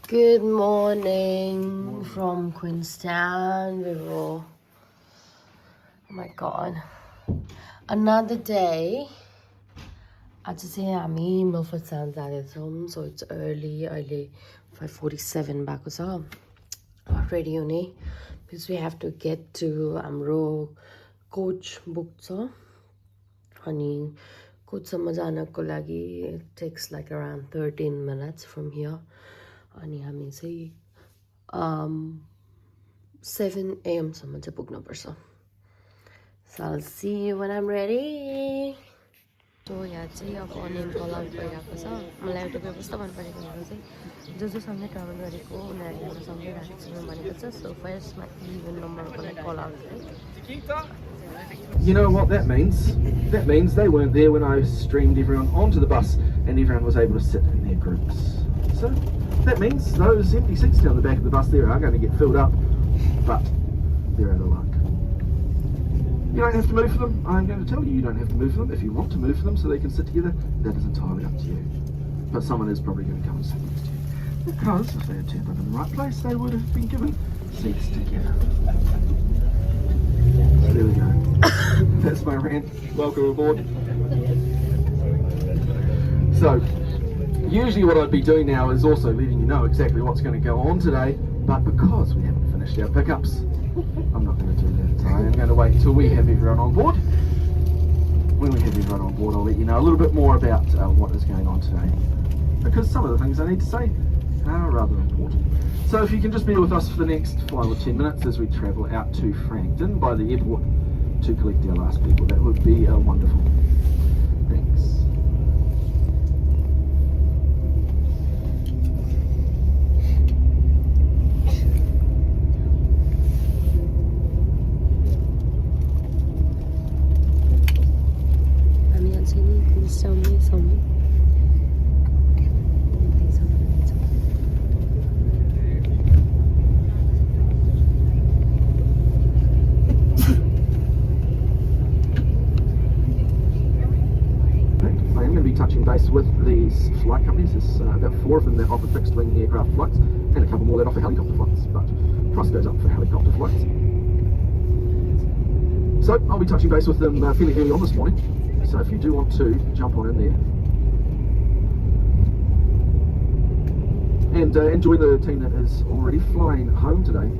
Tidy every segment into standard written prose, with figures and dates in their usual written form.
Good morning from Queenstown. Oh my god. Another day. आज चाहिँ हामी Milford Sound जाँदैछौँ. So it's early 5:47 भएको छ. Ready हुने because we have to get to हाम्रो coach book छ. अनि coachसम्म जानको लागि it takes like around 13 minutes from here. अनि हामी चाहिँ 7 AM सम्म चाहिँ पुग्नुपर्छ. So I'll see you when I'm ready. So यहाँ चाहिँ अब अनियन कलर भइरहेको छ. मलाई एउटा व्यवस्था मन परेको भनेको चाहिँ जोसँग ट्राभल गरेको उनीहरूले सँगै राख्छु भनेको छ. So first my even number call out. You know what that means? That means they weren't there when I streamed everyone onto the bus and everyone was able to sit in their groups. So that means those empty seats down the back of the bus there are going to get filled up, but they're out of luck. You don't have to move for them. I'm going to tell you, you don't have to move for them. If you want to move for them so they can sit together, that is entirely up to you. But someone is probably going to come and sit next to you. Because if they had turned up in the right place, they would have been given seats together. So there we go. That's my rant. Welcome aboard. So, usually what I'd be doing now is also letting you know exactly what's going to go on today, but because we haven't finished our pickups, I'm not going to do that. I am going to wait until we have everyone on board. When we have everyone on board, I'll let you know a little bit more about what is going on today, because some of the things I need to say are rather important. So if you can just be with us for the next 5 or 10 minutes as we travel out to Frankton by the airport to collect our last people, that would be wonderful. Thanks. Touching base with these flight companies. There's about 4 of them that offer fixed wing aircraft flights and a couple more that offer helicopter flights, but price goes up for helicopter flights. So I'll be touching base with them fairly early on this morning, so if you do want to jump on in there and enjoy the team that is already flying home today.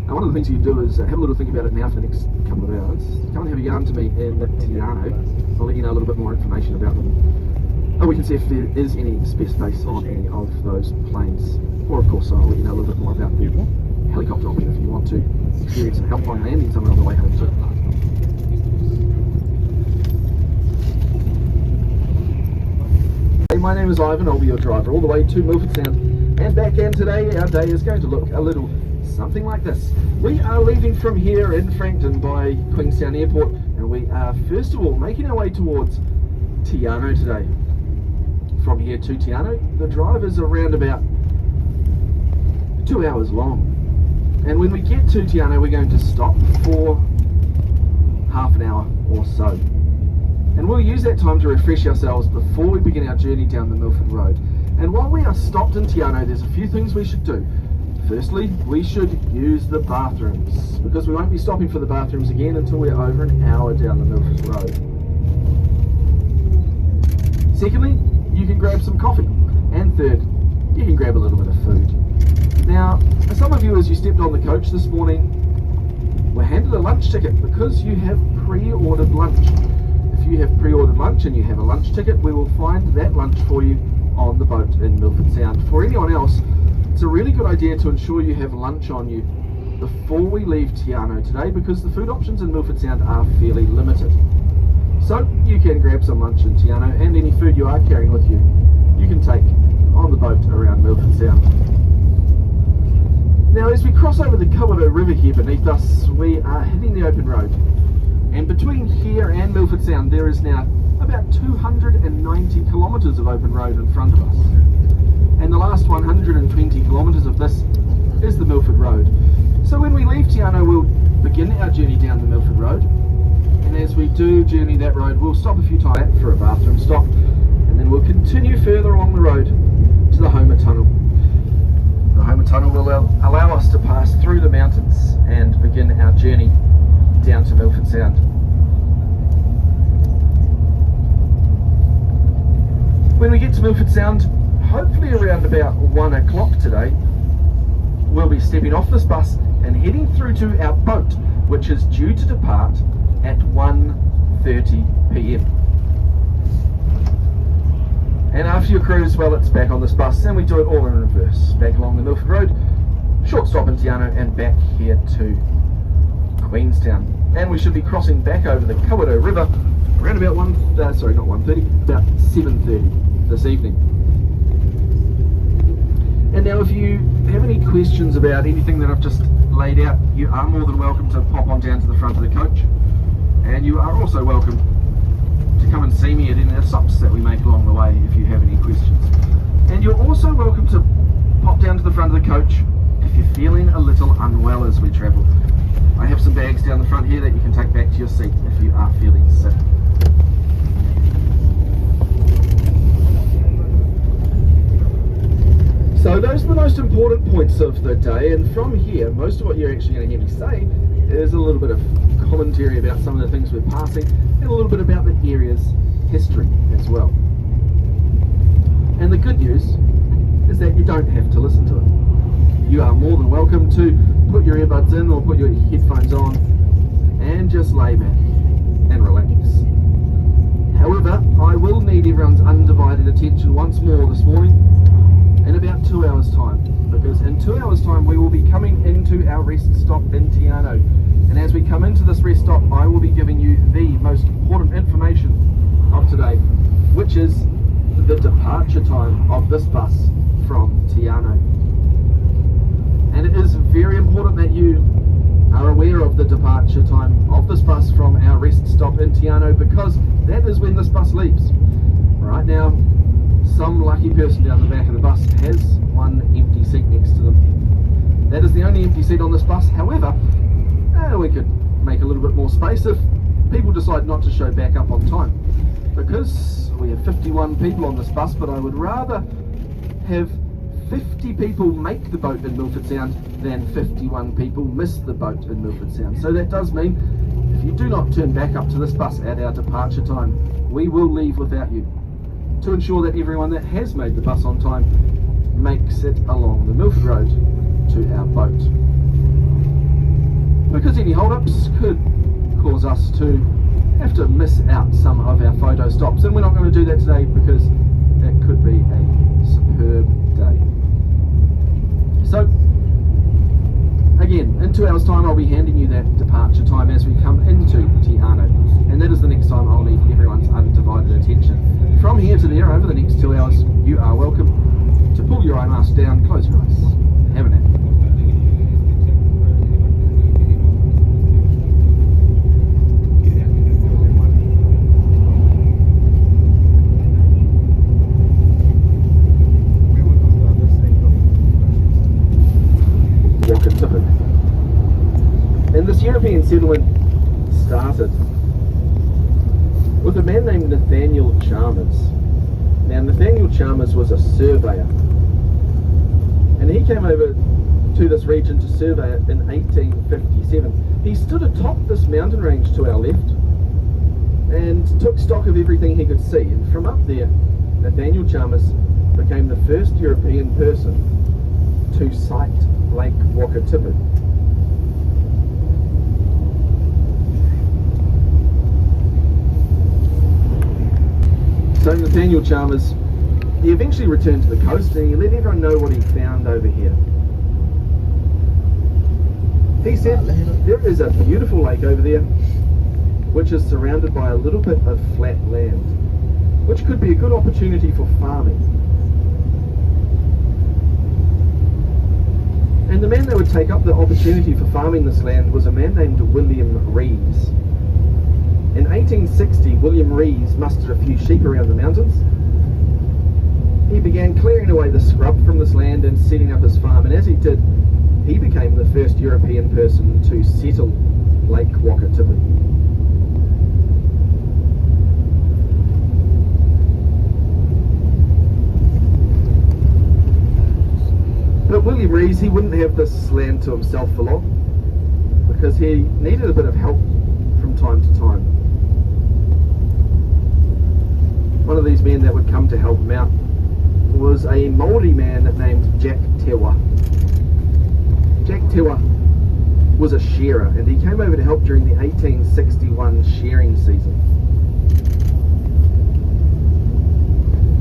Now, one of the things you can do is have a little think about it now for the next couple of hours. Come and have a yarn to me in Te Anau. I'll let you know a little bit more information about them. We can see if there is any spare space on any of those planes. Or of course I'll let you know a little bit more about the helicopter option if you want to experience some helpline landing somewhere on the way home too. Hey, my name is Ivan, I'll be your driver all the way to Milford Sound and back, and today our day is going to look a little something like this. We are leaving from here in Frankton by Queenstown Airport, and we are first of all making our way towards Te Anau today. From here to Te Anau, the drive is around about 2 hours long. And when we get to Te Anau, we're going to stop for half an hour or so. And we'll use that time to refresh ourselves before we begin our journey down the Milford Road. And while we are stopped in Te Anau, there's a few things we should do. Firstly, we should use the bathrooms, because we won't be stopping for the bathrooms again until we're over an hour down the Milford Road. Secondly, you can grab some coffee. And third, you can grab a little bit of food. Now, some of you, as you stepped on the coach this morning, were handed a lunch ticket because you have pre-ordered lunch. If you have pre-ordered lunch and you have a lunch ticket, we will find that lunch for you on the boat in Milford Sound. For anyone else, it's a really good idea to ensure you have lunch on you before we leave Te Anau today, because the food options in Milford Sound are fairly limited. So you can grab some lunch in Te Anau, and any food you are carrying with you, you can take on the boat around Milford Sound. Now, as we cross over the Kawerau River here beneath us, we are hitting the open road. And between here and Milford Sound, there is now about 290 kilometres of open road in front of us. And the last 120 kilometres of this is the Milford Road. So when we leave Te Anau, we'll begin our journey down the Milford Road, and as we do journey that road, we'll stop a few times for a bathroom stop, and then we'll continue further along the road to the Homer Tunnel. journey down to Milford Sound. When we get to Milford Sound, hopefully around about 1 o'clock today, we'll be stepping off this bus and heading through to our boat, which is due to depart at 1:30 p.m. And after your cruise, well, it's back on this bus, and we do it all in reverse. Back along the Milford Road, short stop in Te Anau, and back here to Queenstown. And we should be crossing back over the Kawerau River around about about 7:30 this evening. And now if you have any questions about anything that I've just laid out, you are more than welcome to pop on down to the front of the coach, and you are also welcome to come and see me at any of the stops that we make along the way if you have any questions. And you're also welcome to pop down to the front of the coach if you're feeling a little unwell as we travel. I have some bags down the front here that you can take back to your seat if you are feeling sick. So those are the most important points of the day, and from here most of what you're actually going to hear me say is a little bit of commentary about some of the things we're passing and a little bit about the area's history as well. And the good news is that you don't have to listen to it. You are more than welcome to put your earbuds in or put your headphones on and just lay back and relax. However, I will need everyone's undivided attention once more this morning in about 2 hours time, because in 2 hours time we will be coming into our rest stop in Te Anau, and as we come into this rest stop I will be giving you the most important information of today, which is the departure time of this bus from Te Anau. And it is very important that you are aware of the departure time of this bus from our rest stop in Te Anau, because that is when this bus leaves. Right now, some lucky person down the back of the bus has one empty seat next to them. That is the only empty seat on this bus. However, we could make a little bit more space if people decide not to show back up on time, because we have 51 people on this bus, but I would rather have 50 people make the boat in Milford Sound than 51 people miss the boat in Milford Sound. So that does mean if you do not turn back up to this bus at our departure time, we will leave without you, to ensure that everyone that has made the bus on time makes it along the Milford Road to our boat. Because any hold-ups could cause us to have to miss out some of our photo stops, and we're not going to do that today because it could be a superb day. So again, in 2 hours time I'll be handing you that departure time as we come into Te Anau, and that is the next time I'll need everyone's undivided attention. From here to there, over the next 2 hours, you are welcome to pull your eye mask down, close your eyes, have a nap. And this European settlement started with a man named Nathaniel Chalmers. Now, Nathaniel Chalmers was a surveyor, and he came over to this region to survey it in 1857. He stood atop this mountain range to our left and took stock of everything he could see, and from up there Nathaniel Chalmers became the first European person to sight Lake Wakatipu. So Nathaniel Chalmers, he eventually returned to the coast and he let everyone know what he found over here. He said there is a beautiful lake over there which is surrounded by a little bit of flat land, which could be a good opportunity for farming. And the man that would take up the opportunity for farming this land was a man named William Rees. In 1860, William Rees mustered a few sheep around the mountains. He began clearing away the scrub from this land and setting up his farm, and as he did, he became the first European person to settle Lake Wakatipu. But William Rees, he wouldn't have this land to himself for long, because he needed a bit of help from time to time. One of these men that would come to help him out was a Māori man named Jack Tewa. Jack Tewa was a shearer, and he came over to help during the 1861 shearing season.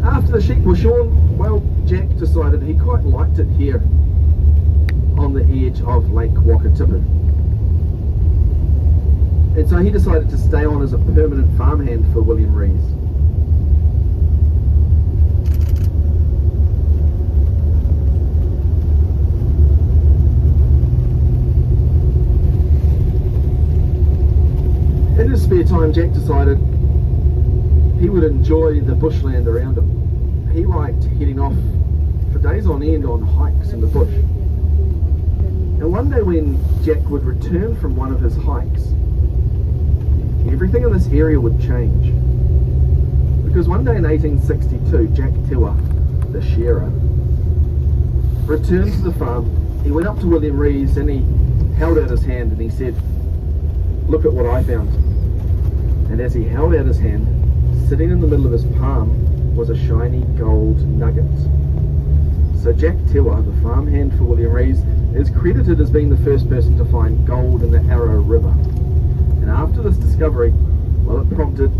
After the sheep were shorn, well, Jack decided he quite liked it here on the edge of Lake Wakatipu. And so he decided to stay on as a permanent farmhand for William Rees. In his spare time, Jack decided he would enjoy the bushland around him. He liked heading off for days on end on hikes in the bush. And one day when Jack would return from one of his hikes, everything in this area would change. Because one day in 1862, Jack Tewa, the shearer, returned to the farm. He went up to William Rees and he held out his hand and he said, "Look at what I found." And as he held out his hand, sitting in the middle of his palm was a shiny gold nugget. So Jack Tewa, the farmhand for William Rees, is credited as being the first person to find gold in the Arrow River. And after this discovery, well, it prompted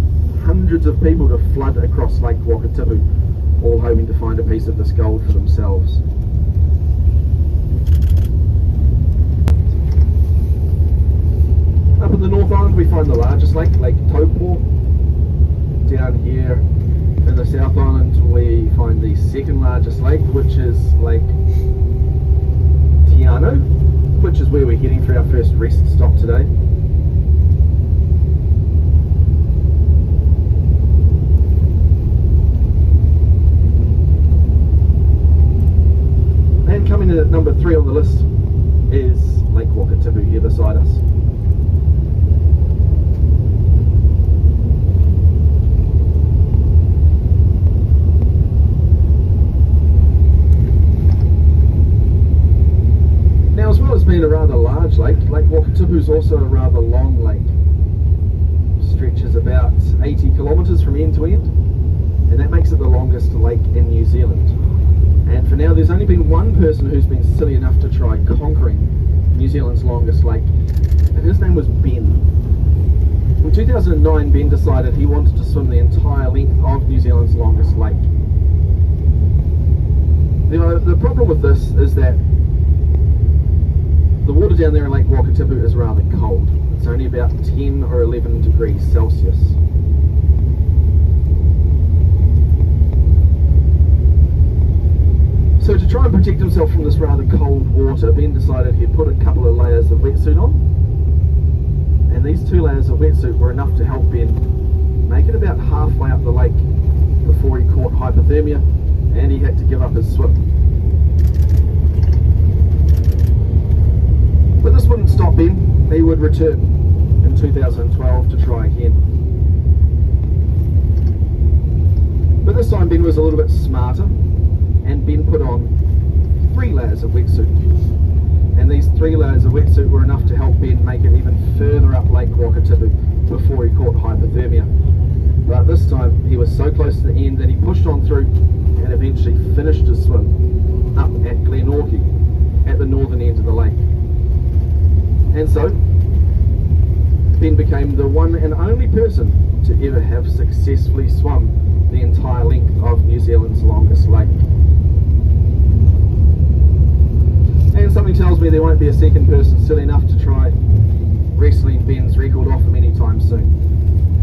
hundreds of people to flood across Lake Wakatipu, all hoping to find a piece of this gold for themselves. Up in the North Island we find the largest lake, Lake Taupo. Down here in the South Island we find the second largest lake, which is Lake Te Anau, which is where we're heading for our first rest stop today. And coming in at number 3 on the list is Lake Wakatipu here beside us. Now, as well as being a rather large lake, Lake Wakatipu is also a rather long lake. It stretches about 80 kilometres from end to end, and that makes it the longest lake in New Zealand. And for now, there's only been one person who's been silly enough to try conquering New Zealand's longest lake, and his name was Ben. In 2009, Ben decided he wanted to swim the entire length of New Zealand's longest lake. The problem with this is that the water down there in Lake Wakatipu is rather cold. It's only about 10 or 11 degrees Celsius. So to try and protect himself from this rather cold water, Ben decided he'd put a couple of layers of wetsuit on. And these 2 layers of wetsuit were enough to help Ben make it about halfway up the lake before he caught hypothermia and he had to give up his swim. But this wouldn't stop Ben. He would return in 2012 to try again. But this time Ben was a little bit smarter, and Ben put on 3 layers of wetsuit. And these 3 layers of wetsuit were enough to help Ben make it even further up Lake Wakatipu before he caught hypothermia. But this time he was so close to the end that he pushed on through and eventually finished his swim up at Glenorchy at the northern end of the lake. And so, Ben became the one and only person to ever have successfully swum the entire length of New Zealand's longest lake. And something tells me there won't be a second person silly enough to try wrestling Ben's record off him anytime soon.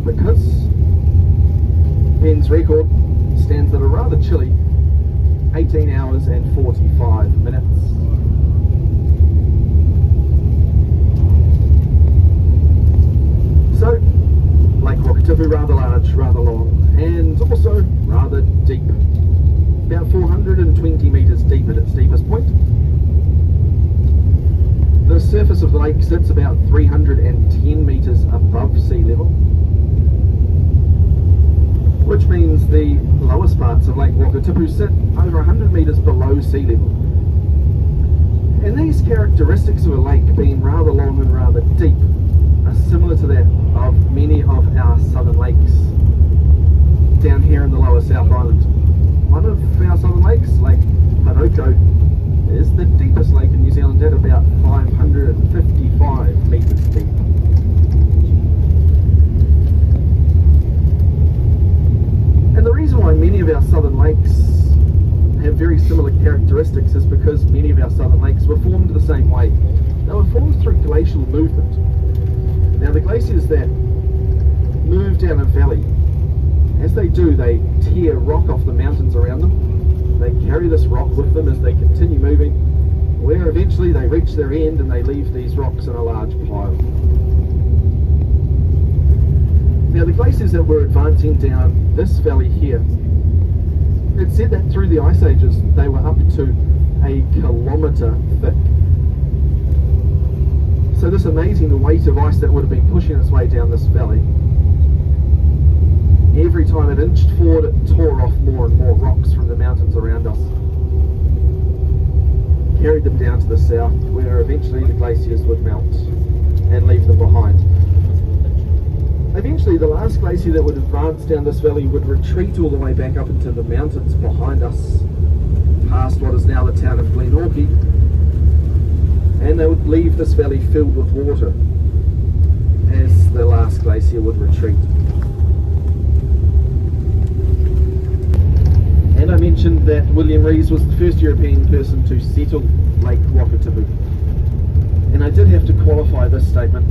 Because Ben's record stands at a rather chilly 18 hours and 45 minutes. So, Lake Wakatipu, rather large, rather long, and also rather deep. About 420 metres deep at its deepest point. The surface of the lake sits about 310 metres above sea level, which means the lowest parts of Lake Wakatipu sit over 100 metres below sea level. And these characteristics of a lake being rather long and rather deep are similar to that of many of our southern lakes down here in the lower South Island. One of our southern lakes, Lake Hanoko, is the deepest lake in New Zealand at about 555 metres deep. And the reason why many of our southern lakes have very similar characteristics is because many of our southern lakes were formed the same way. They were formed through glacial movement. Now the glaciers that move down a valley, as they do, they tear rock off the mountains around them. They carry this rock with them as they continue moving, where eventually they reach their end and they leave these rocks in a large pile. Now the glaciers that were advancing down this valley here, it's said that through the ice ages they were up to a kilometre thick. So this amazing weight of ice that would have been pushing its way down this valley, every time it inched forward it tore off more and more rocks from the mountains around us, carried them down to the south where eventually the glaciers would melt and leave them behind. Eventually the last glacier that would advance down this valley would retreat all the way back up into the mountains behind us, past what is now the town of Glenorchy, and they would leave this valley filled with water as the last glacier would retreat. And I mentioned that William Rees was the first European person to settle Lake Wakatipu, and I did have to qualify this statement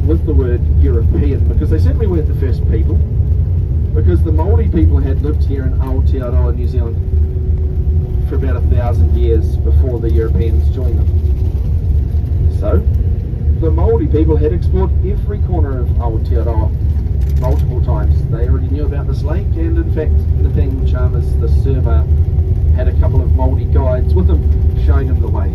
with the word European, because they certainly weren't the first people, because the Māori people had lived here in Aotearoa, New Zealand for about 1,000 years before the Europeans joined them. So the Māori people had explored every corner of Aotearoa multiple times. They already knew about this lake, and in fact Nathaniel Chalmers, the surveyor, had a couple of Māori guides with him showing him the way.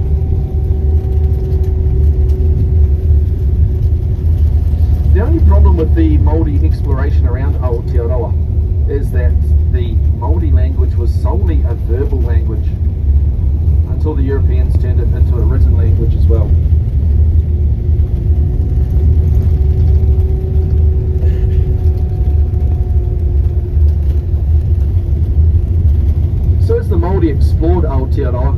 The only problem with the Māori exploration around Aotearoa is that the Māori language was solely a verbal language until the Europeans turned it into a written language as well. So as the Māori explored Aotearoa,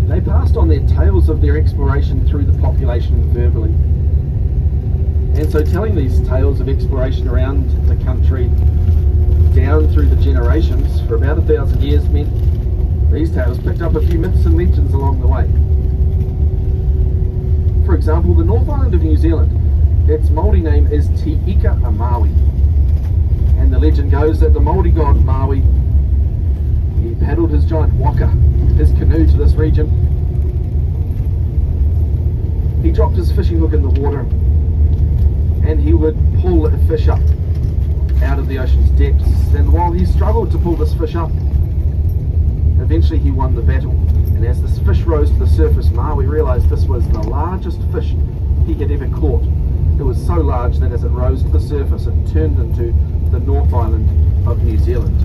they passed on their tales of their exploration through the population verbally. And so telling these tales of exploration around the country down through the generations for about 1,000 years meant these tales picked up a few myths and legends along the way. For example, the North Island of New Zealand, its Māori name is Te Anau, and the legend goes that the Māori god Maui, he paddled his giant waka, his canoe, to this region. He dropped his fishing hook in the water, and he would pull a fish up out of the ocean's depths, and while he struggled to pull this fish up, eventually he won the battle. And as this fish rose to the surface, Maui realised this was the largest fish he had ever caught. It was so large that as it rose to the surface it turned into the North Island of New Zealand.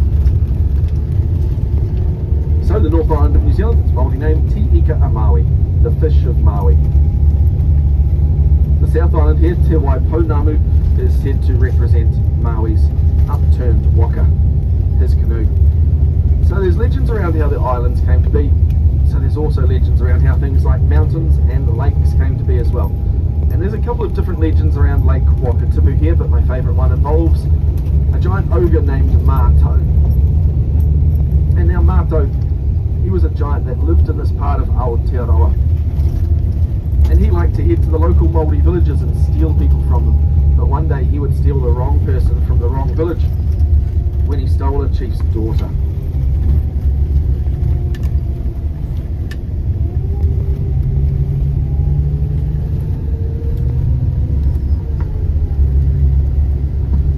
So the North Island of New Zealand, its Māori name Te Anau, the fish of Maui. The South Island here, Te Waipounamu, is said to represent Maui's upturned waka, his canoe. So there's legends around how the islands came to be. So there's also legends around how things like mountains and lakes came to be as well. And there's a couple of different legends around Lake Wakatipu here, but my favourite one involves a giant ogre named Mātou. And now Mātou, he was a giant that lived in this part of Aotearoa. And he liked to head to the local Māori villages and steal people from them. But one day he would steal the wrong person from the wrong village when he stole a chief's daughter.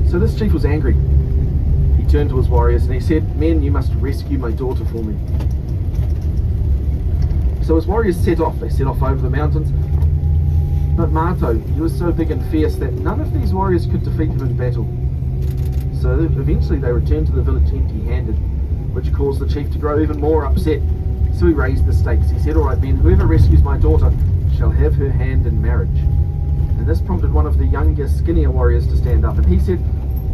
So this chief was angry. He turned to his warriors and he said, "Men, you must rescue my daughter for me." So his warriors set off. They set off over the mountains. But Mātou, he was so big and fierce that none of these warriors could defeat him in battle. So eventually they returned to the village empty-handed, which caused the chief to grow even more upset. So he raised the stakes. He said, all right then, whoever rescues my daughter shall have her hand in marriage. And this prompted one of the younger, skinnier warriors to stand up, and he said,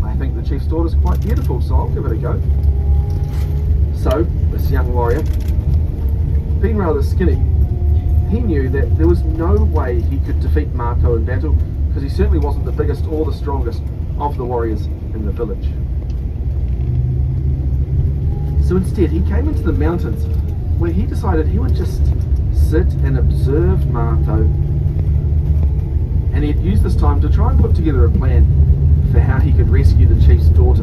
I think the chief's daughter's quite beautiful, so I'll give it a go. So, this young warrior, being rather skinny, he knew that there was no way he could defeat Mato in battle, because he certainly wasn't the biggest or the strongest of the warriors in the village. So instead, he came into the mountains, where he decided he would just sit and observe Mato, and he'd use this time to try and put together a plan for how he could rescue the chief's daughter.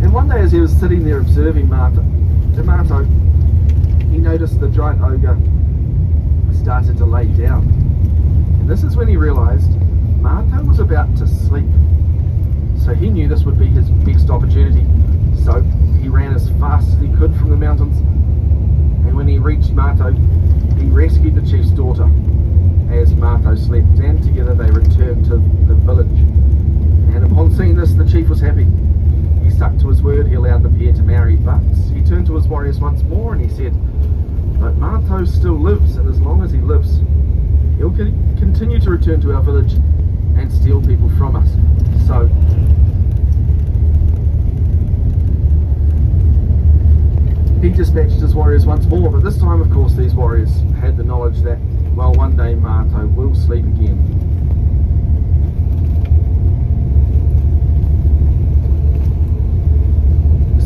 And one day as he was sitting there observing Mato, he noticed the giant ogre started to lay down. And this is when he realised Mato was about to sleep. So he knew this would be his best opportunity. So he ran as fast as he could from the mountains, and when he reached Mato, he rescued the chief's daughter as Mato slept, and together they returned to the village. And upon seeing this, the chief was happy. He stuck to his word, he allowed the pair to marry, but he turned to his warriors once more and he said, but Mato still lives, and as long as he lives, he'll continue to return to our village and steal people from us. So he dispatched his warriors once more, but this time, of course, these warriors had the knowledge that, well, one day Mato will sleep again.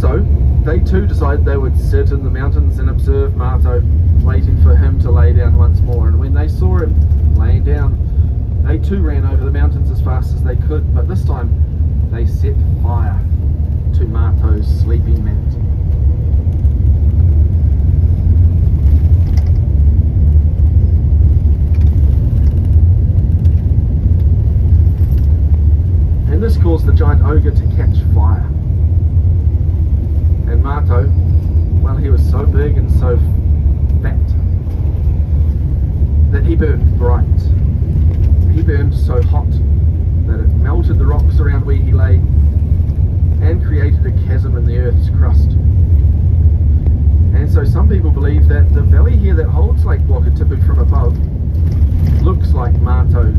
So they too decided they would sit in the mountains and observe Mato, waiting for him to lay down once more. And when they saw him laying down, they too ran over the mountains as fast as they could, but this time they set fire to Mato's sleeping mat. And this caused the giant ogre to catch fire. And Mato, well, he was so big and so fat that he burned bright. He burned so hot that it melted the rocks around where he lay and created a chasm in the earth's crust. And so some people believe that the valley here that holds Lake Wakatipu from above looks like Mato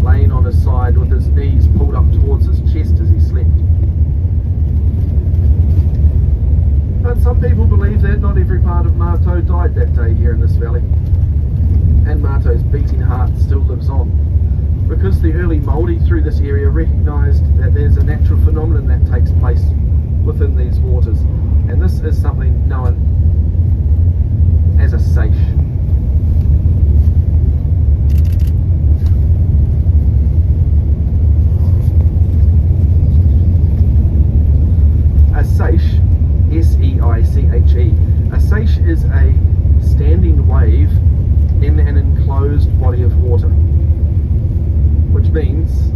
laying on his side with his knees pulled up towards his chest as he slept. But some people believe that not every part of Mato died that day here in this valley, and Mato's beating heart still lives on, because the early Māori through this area recognised that there's a natural phenomenon that takes place within these waters, and this is something known as a seiche. A seiche, S-E-I-C-H-E. A seiche is a standing wave in an enclosed body of water, which means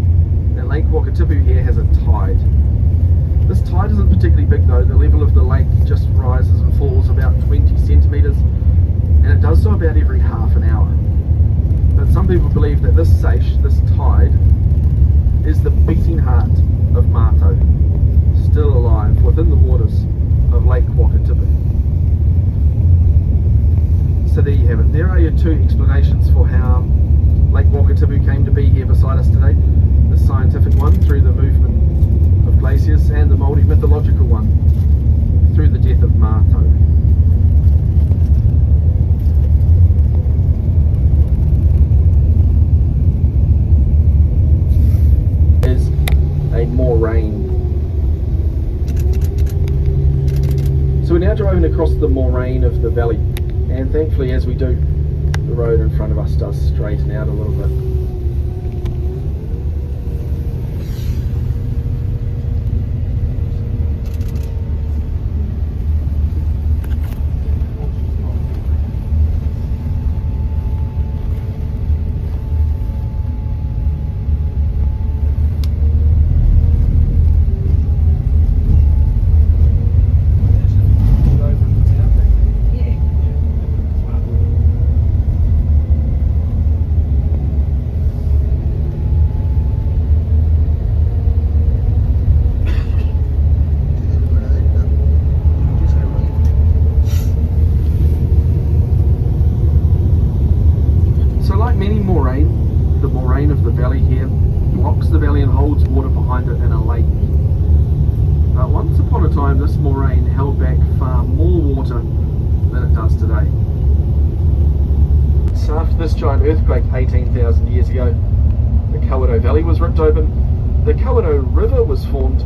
that Lake Wakatipu here has a tide. This tide isn't particularly big though. The level of the lake just rises and falls about 20 centimetres, and it does so about every half an hour. But some people believe that this seiche, this tide, is the beating heart of Mato, still alive within the waters of Lake Wakatipu. So there you have it. There are your two explanations for how Lake Wakatipu came to be here beside us today. The scientific one through the movement of glaciers, and the Māori mythological one through the death of Mato. Is a moraine. So we're now driving across the moraine of the valley, and thankfully as we do, the road in front of us does straighten out a little bit. giant earthquake 18,000 years ago, the Kawerau Valley was ripped open, the Kawerau River was formed,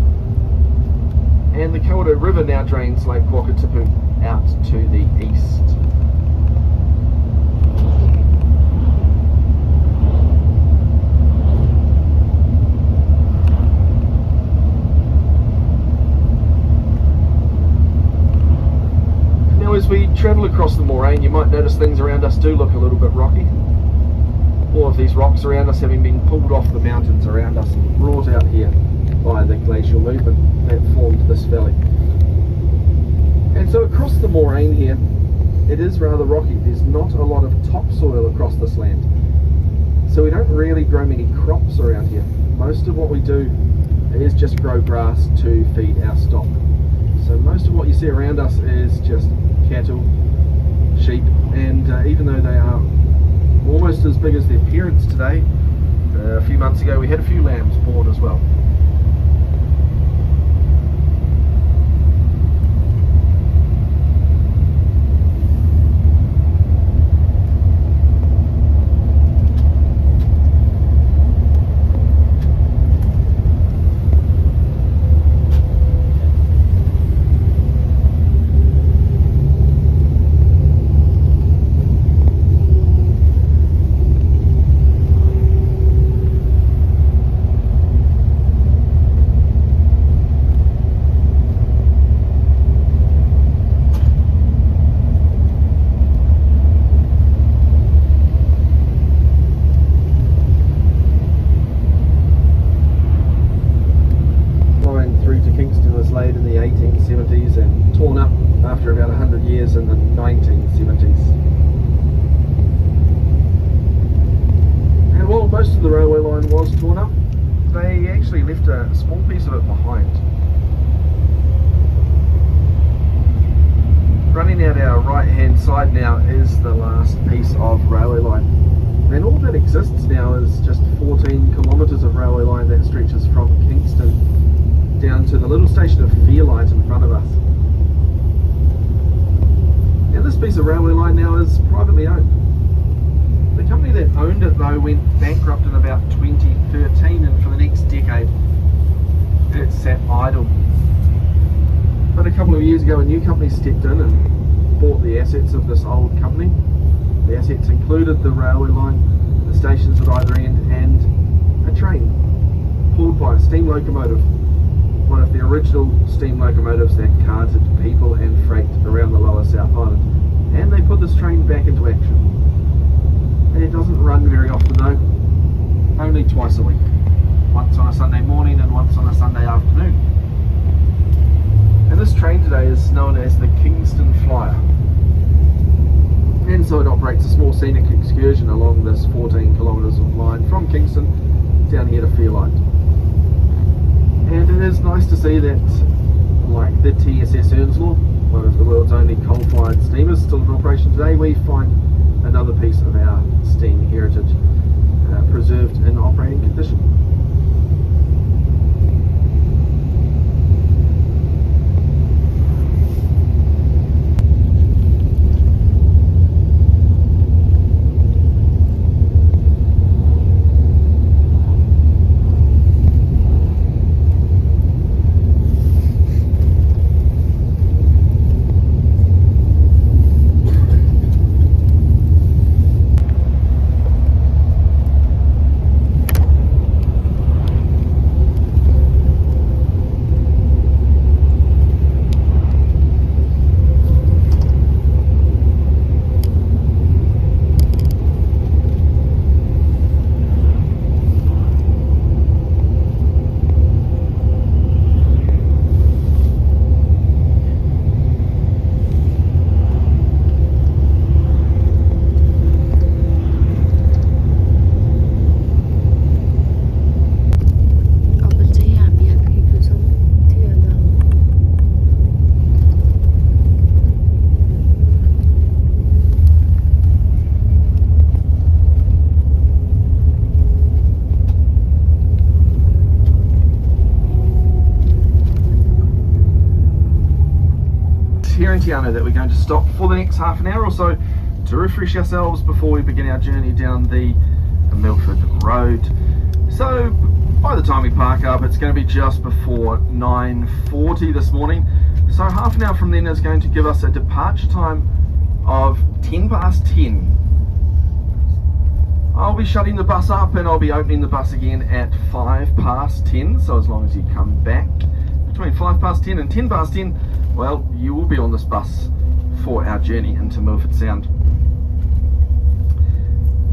and the Kawerau River now drains Lake Wakatipu out to the east. As we travel across the moraine, you might notice things around us do look a little bit rocky. All of these rocks around us having been pulled off the mountains around us and brought out here by the glacial movement that formed this valley. And so across the moraine here, it is rather rocky. There's not a lot of topsoil across this land. So we don't really grow many crops around here. Most of what we do is just grow grass to feed our stock. So most of what you see around us is just cattle, sheep, and even though they are almost as big as their parents today, a few months ago we had a few lambs born as well. Laid in the 1870s and torn up after about 100 years in the 1970s. And while most of the railway line was torn up, they actually left a small piece of it behind. Running out our right hand side now is the last piece of railway line. And all that exists now is just 14 kilometres of railway line that stretches from Kingston down to the little station of Fairlight in front of us. And this piece of railway line now is privately owned. The company that owned it though went bankrupt in about 2013, and for the next decade it sat idle. But a couple of years ago a new company stepped in and bought the assets of this old company. The assets included the railway line, the stations at either end, and a train pulled by a steam locomotive. One of the original steam locomotives that carted people and freight around the lower South Island. And they put this train back into action. And it doesn't run very often though, only twice a week. Once on a Sunday morning and once on a Sunday afternoon. And this train today is known as the Kingston Flyer. And so it operates a small scenic excursion along this 14 kilometres of line from Kingston down here to Fairlight. And it is nice to see that, like the TSS Earnshaw, one of the world's only coal-fired steamers still in operation today, we find another piece of our steam heritage preserved in operating condition. Te Anau that we're going to stop for the next half an hour or so to refresh ourselves before we begin our journey down the Milford Road. So by the time we park up, it's going to be just before 9:40 this morning. So half an hour from then is going to give us a departure time of 10:10. I'll be shutting the bus up and I'll be opening the bus again at 10:05. So as long as you come back between 10:05 and 10:10, well, you will be on this bus for our journey into Milford Sound.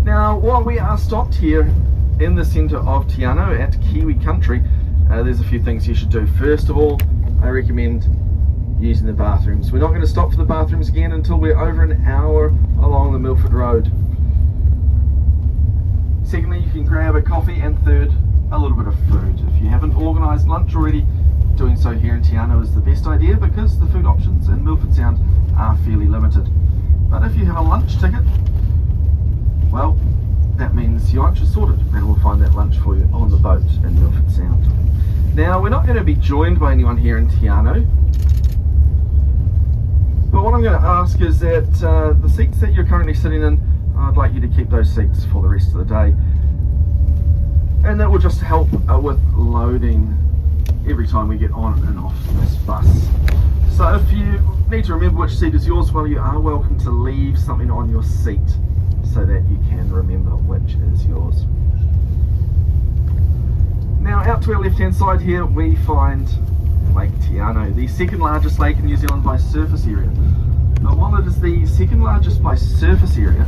Now, while we are stopped here in the centre of Te Anau at Kiwi Country, there's a few things you should do. First of all, I recommend using the bathrooms. We're not going to stop for the bathrooms again until we're over an hour along the Milford Road. Secondly, you can grab a coffee, and third, a little bit of food. If you haven't organised lunch already, doing so here in Te Anau is the best idea because the food options in Milford Sound are fairly limited. But if you have a lunch ticket, well, that means your lunch is sorted, and we'll find that lunch for you on the boat in Milford Sound. Now, we're not going to be joined by anyone here in Te Anau, but what I'm going to ask is that the seats that you're currently sitting in, I'd like you to keep those seats for the rest of the day, and that will just help with loading every time we get on and off this bus. So if you need to remember which seat is yours, well, you are welcome to leave something on your seat so that you can remember which is yours. Now, out to our left hand side here we find Lake Te Anau, the second largest lake in New Zealand by surface area. But while it is the second largest by surface area,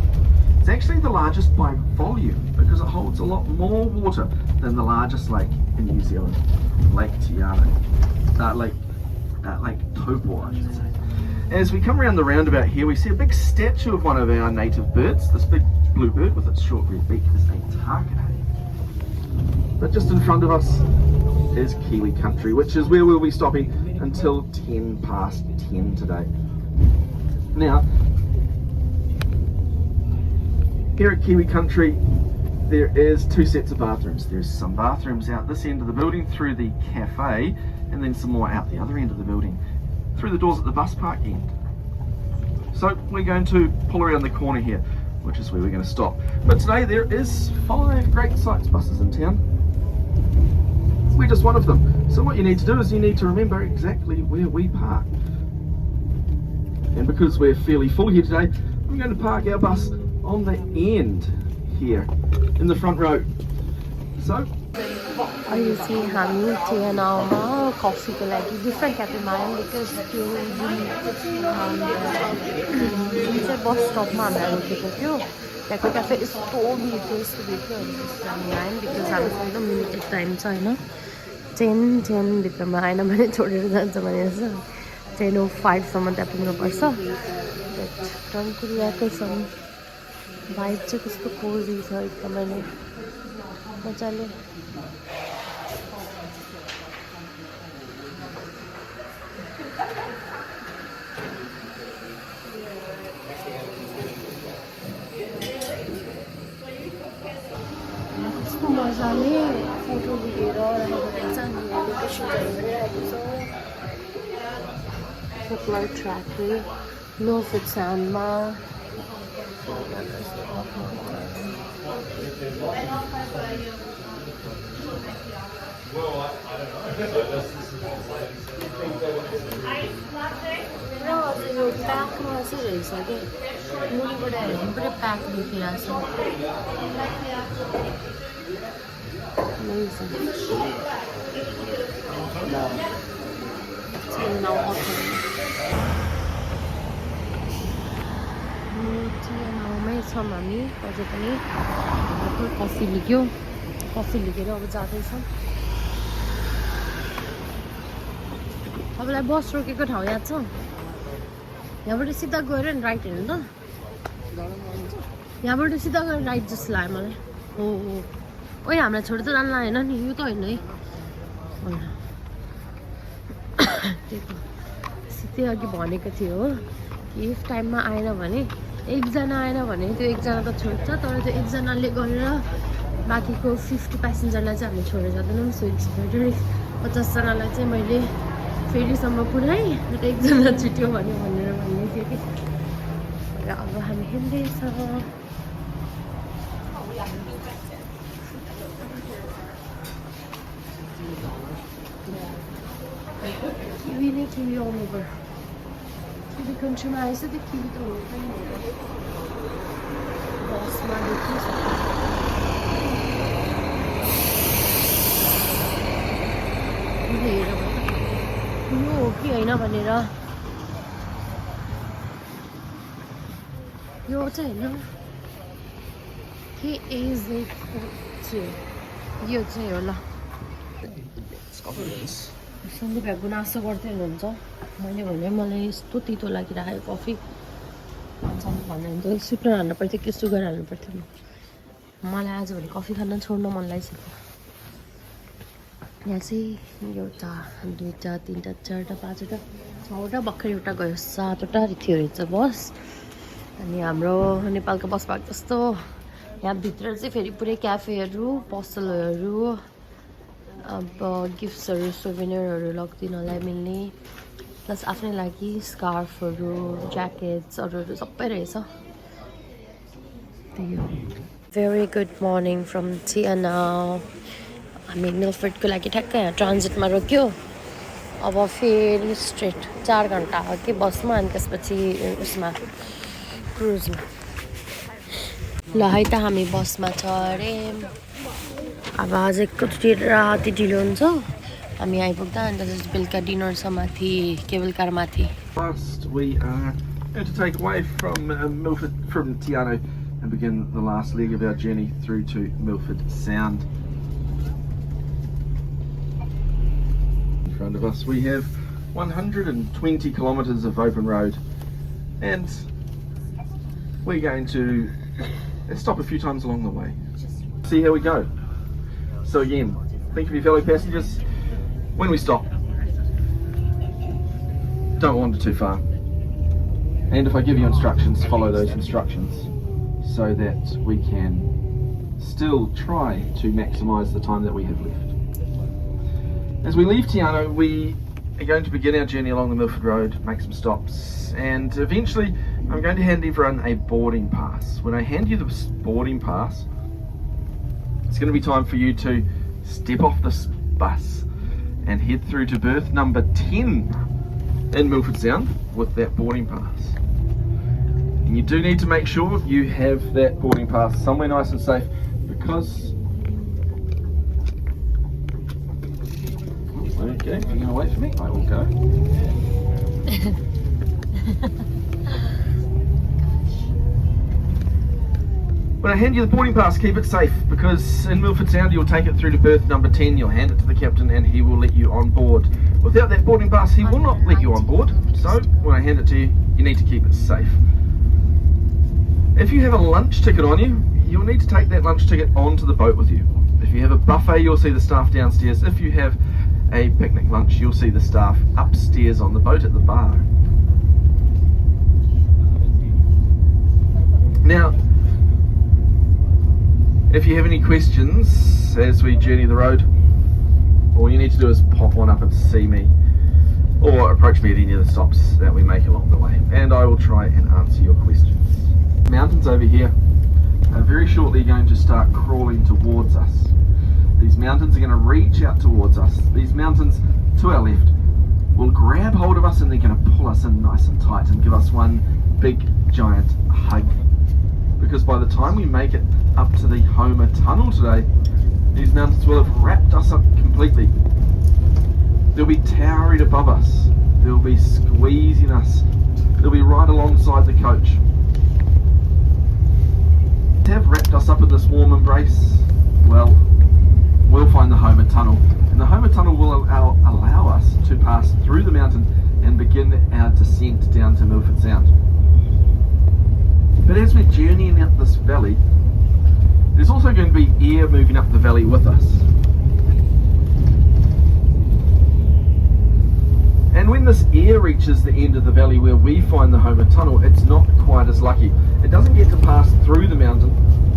it's actually the largest by volume because it holds a lot more water than the largest lake in New Zealand, Lake Te Anau. Lake Taupo, I should say. As we come around the roundabout here, we see a big statue of one of our native birds. This big blue bird with its short red beak is a takahei. But just in front of us is Kiwi Country, which is where we'll be stopping until 10:10 today. Now, here at Kiwi Country, there is two sets of bathrooms. There's some bathrooms out this end of the building through the cafe, and then some more out the other end of the building through the doors at the bus park end. So we're going to pull around the corner here, which is where we're going to stop. But today there is 5 great sights buses in town. We're just one of them. So what you need to do is you need to remember exactly where we park. And because we're fairly full here today, I'm going to park our bus on the end here in the front row. So अहिले चाहिँ हामी Te Anauमा कफीको लागि different क्याफेमा आयौँ because त्यो जुन चाहिँ बस स्टपमा हामीलाई रोकेको थियो त्यहाँको क्याफे यस्तो भित्र अनि त्यसमा हामी आयौँ बिकज हामीसँग एकदम लिमिटेड टाइम छ होइन 10:10भित्रमा आएन भने छोडेर जान्छ भने चाहिँ 10:05सम्म त्यहाँ पुग्नुपर्छ बट टङ्कुरियाकै छ भाइब चाहिँ कस्तो कोजी छ एकदमै नै मजाले मजाले फोटो लिएर फोकलर ट्र्याकले मिल्फोर्ड साउन्डमा यो प्याकमा चाहिँ रहेछ कि मुनिबाट हेर्नु पुरै प्याक देखिरहेको छ मै छौँ हामी अझै पनि कफी लिएर अब जाँदैछौँ तपाईँलाई बस रोकेको ठाउँ याद छ यहाँबाट सिधा गएर नि राइट हेर्नु त यहाँबाट सिधा गएर राइट जस्तो लाग्यो मलाई हो ओइ हामीलाई छोडेर त जानु लागेन नि यो त होइन है त्यही त सिधै अघि भनेको थियो हो इफ टाइममा आएन भने एकजना आएन भने त्यो एकजना त छोड्छ तर त्यो एकजनाले गरेर बाँकीको 50 प्यासेन्जरलाई चाहिँ हामीले छोडेर जाँदैनौँ सो इट्स बेटर 50जनालाई चाहिँ मैले फेरिसम्म पुऱ्याएँ र एकजना छुट्यो भनेर भन्ने थियो कि र अब हामी हिँड्दैछौँ। किवी नै किवी आउनु पर्यो। किवी कन्ट्रीमा आएछ त्यो किवी त हुनु पनि बसमा देखिसक्यो। यो हो कि होइन भनेर यो चाहिँ होइन के एज यो चाहिँ होला। सन्दीप भाइ गुनासो गर्दै हुनुहुन्छ। मैले भने मलाई यस्तो तितो लागिरहेको कफी भन्नुहुन्थ्यो सुगर हाल्नु पर्थ्यो कि सुगर हाल्नु पर्थ्यो। मलाई आजभोलि कफी खान छोड्न मन लागिसक्यो। यहाँ चाहिँ एउटा दुईवटा तिनवटा चारवटा पाँचवटा छवटा भर्खर एउटा गयो 7वटा थियो रहेछ बस। अनि हाम्रो नेपालको बस पार्क जस्तो यहाँभित्र चाहिँ फेरि पुरै क्याफेहरू पसलहरू अब गिफ्ट्सहरू सोभेनियरहरू लगिदिनलाई मिल्ने प्लस आफ्नै लागि स्कार्फहरू ज्याकेट्सहरू सबै रहेछ। Very good morning from Te Anau. हामी मिलफोर्डको लागि ठ्याक्कै यहाँ ट्रान्जिटमा रोक्यो। अब फेरि स्ट्रेट 4 घन्टा हो कि बसमा अनि त्यसपछि उसमा क्रुजमा। ल है त हामी बसमा छ अरे। अब आज एकचोटि राति ढिलो हुन्छ। हामी आइपुग्दा अनि त्यसपछि बेलुका डिनर छ माथि केबल कार माथि। First, we are going to take away from Milford, from Te Anau, and begin the last leg of our journey through to Milford Sound. In front of us, we have 120 kilometres of open road, and we're going to stop a few times along the way. See how we go. So again, think of your fellow passengers. When we stop, don't wander too far. And if I give you instructions, follow those instructions so that we can still try to maximise the time that we have left. As we leave Te Anau, we are going to begin our journey along the Milford Road, make some stops, and eventually I'm going to hand everyone a boarding pass. When I hand you the boarding pass, it's going to be time for you to step off this bus and head through to berth number 10 in Milford Sound with that boarding pass. And you do need to make sure you have that boarding pass somewhere nice and safe, because okay, if you're going to wait for me, I will go. When I hand you the boarding pass, keep it safe, because in Milford Sound you'll take it through to berth number 10, you'll hand it to the captain and he will let you on board. Without that boarding pass he will not let you on board, so when I hand it to you, you need to keep it safe. If you have a lunch ticket on you, you'll need to take that lunch ticket onto the boat with you. If you have a buffet, you'll see the staff downstairs. If you have a picnic lunch, you'll see the staff upstairs on the boat at the bar. Now, if you have any questions as we journey the road, all you need to do is pop on up and see me, or approach me at any of the stops that we make along the way, and I will try and answer your questions. Mountains over here are very shortly going to start crawling towards us. These mountains are going to reach out towards us. These mountains to our left will grab hold of us and they're going to pull us in nice and tight and give us one big giant hug. Because by the time we make it up to the Homer Tunnel today, these mountains will have wrapped us up completely. They'll be towering above us. They'll be squeezing us. They'll be right alongside the coach. They have wrapped us up in this warm embrace. Well, we'll find the Homer Tunnel, and the Homer Tunnel will allow us to pass through the mountain and begin our descent down to Milford Sound. But as we're journeying up this valley, there's also going to be air moving up the valley with us. And when this air reaches the end of the valley where we find the Homer Tunnel, it's not quite as lucky. It doesn't get to pass through the mountain.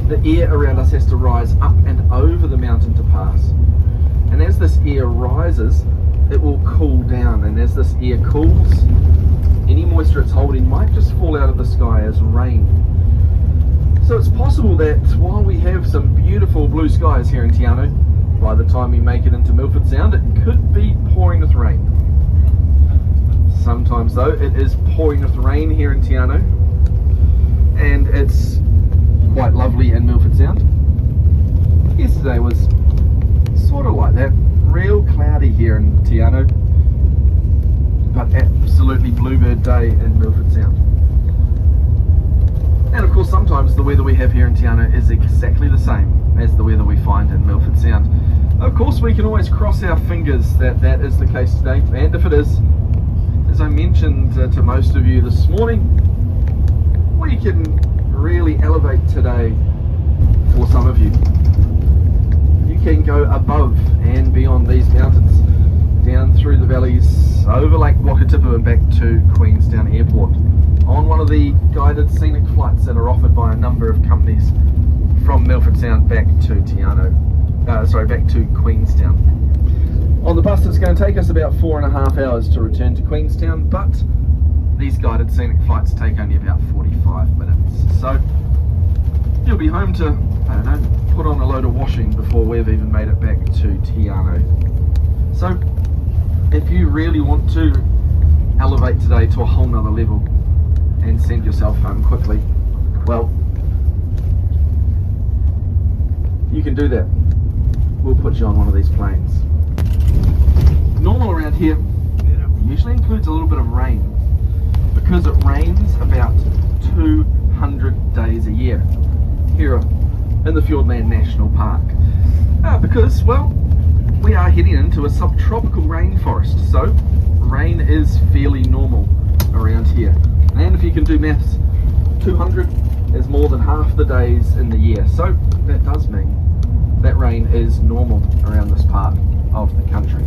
The air around us has to rise up and over the mountain to pass. And as this air rises, it will cool down, and as this air cools, any moisture it's holding might just fall out of the sky as rain. So it's possible that while we have some beautiful blue skies here in Te Anau, by the time we make it into Milford Sound, it could be pouring with rain. Sometimes though, it is pouring with rain here in Te Anau, and it's quite lovely in Milford Sound. Yesterday was sort of like that, real cloudy here in Te Anau, but absolutely bluebird day in Milford Sound. And of course sometimes the weather we have here in Te Anau is exactly the same as the weather we find in Milford Sound. Of course we can always cross our fingers that that is the case today, and if it is, as I mentioned to most of you this morning, we can really elevate today for some of you. You can go above and beyond these mountains, down through the valleys, over Lake Wakatipu and back to Queenstown Airport, on one of the guided scenic flights that are offered by a number of companies from Milford Sound back to Te Anau, back to Queenstown. On the bus it's going to take us about 4.5 hours to return to Queenstown, but these guided scenic flights take only about 45 minutes. So you'll be home to, I don't know, put on a load of washing before we've even made it back to Te Anau. So if you really want to elevate today to a whole nother level and send yourself home quickly, well, you can do that. We'll put you on one of these planes. Normal around here usually includes a little bit of rain, because it rains about 200 days a year here in the Fiordland National Park. Because, well, we are heading into a subtropical rainforest, so rain is fairly normal around here. And if you can do maths, 200 is more than half the days in the year, so that does mean that rain is normal around this part of the country.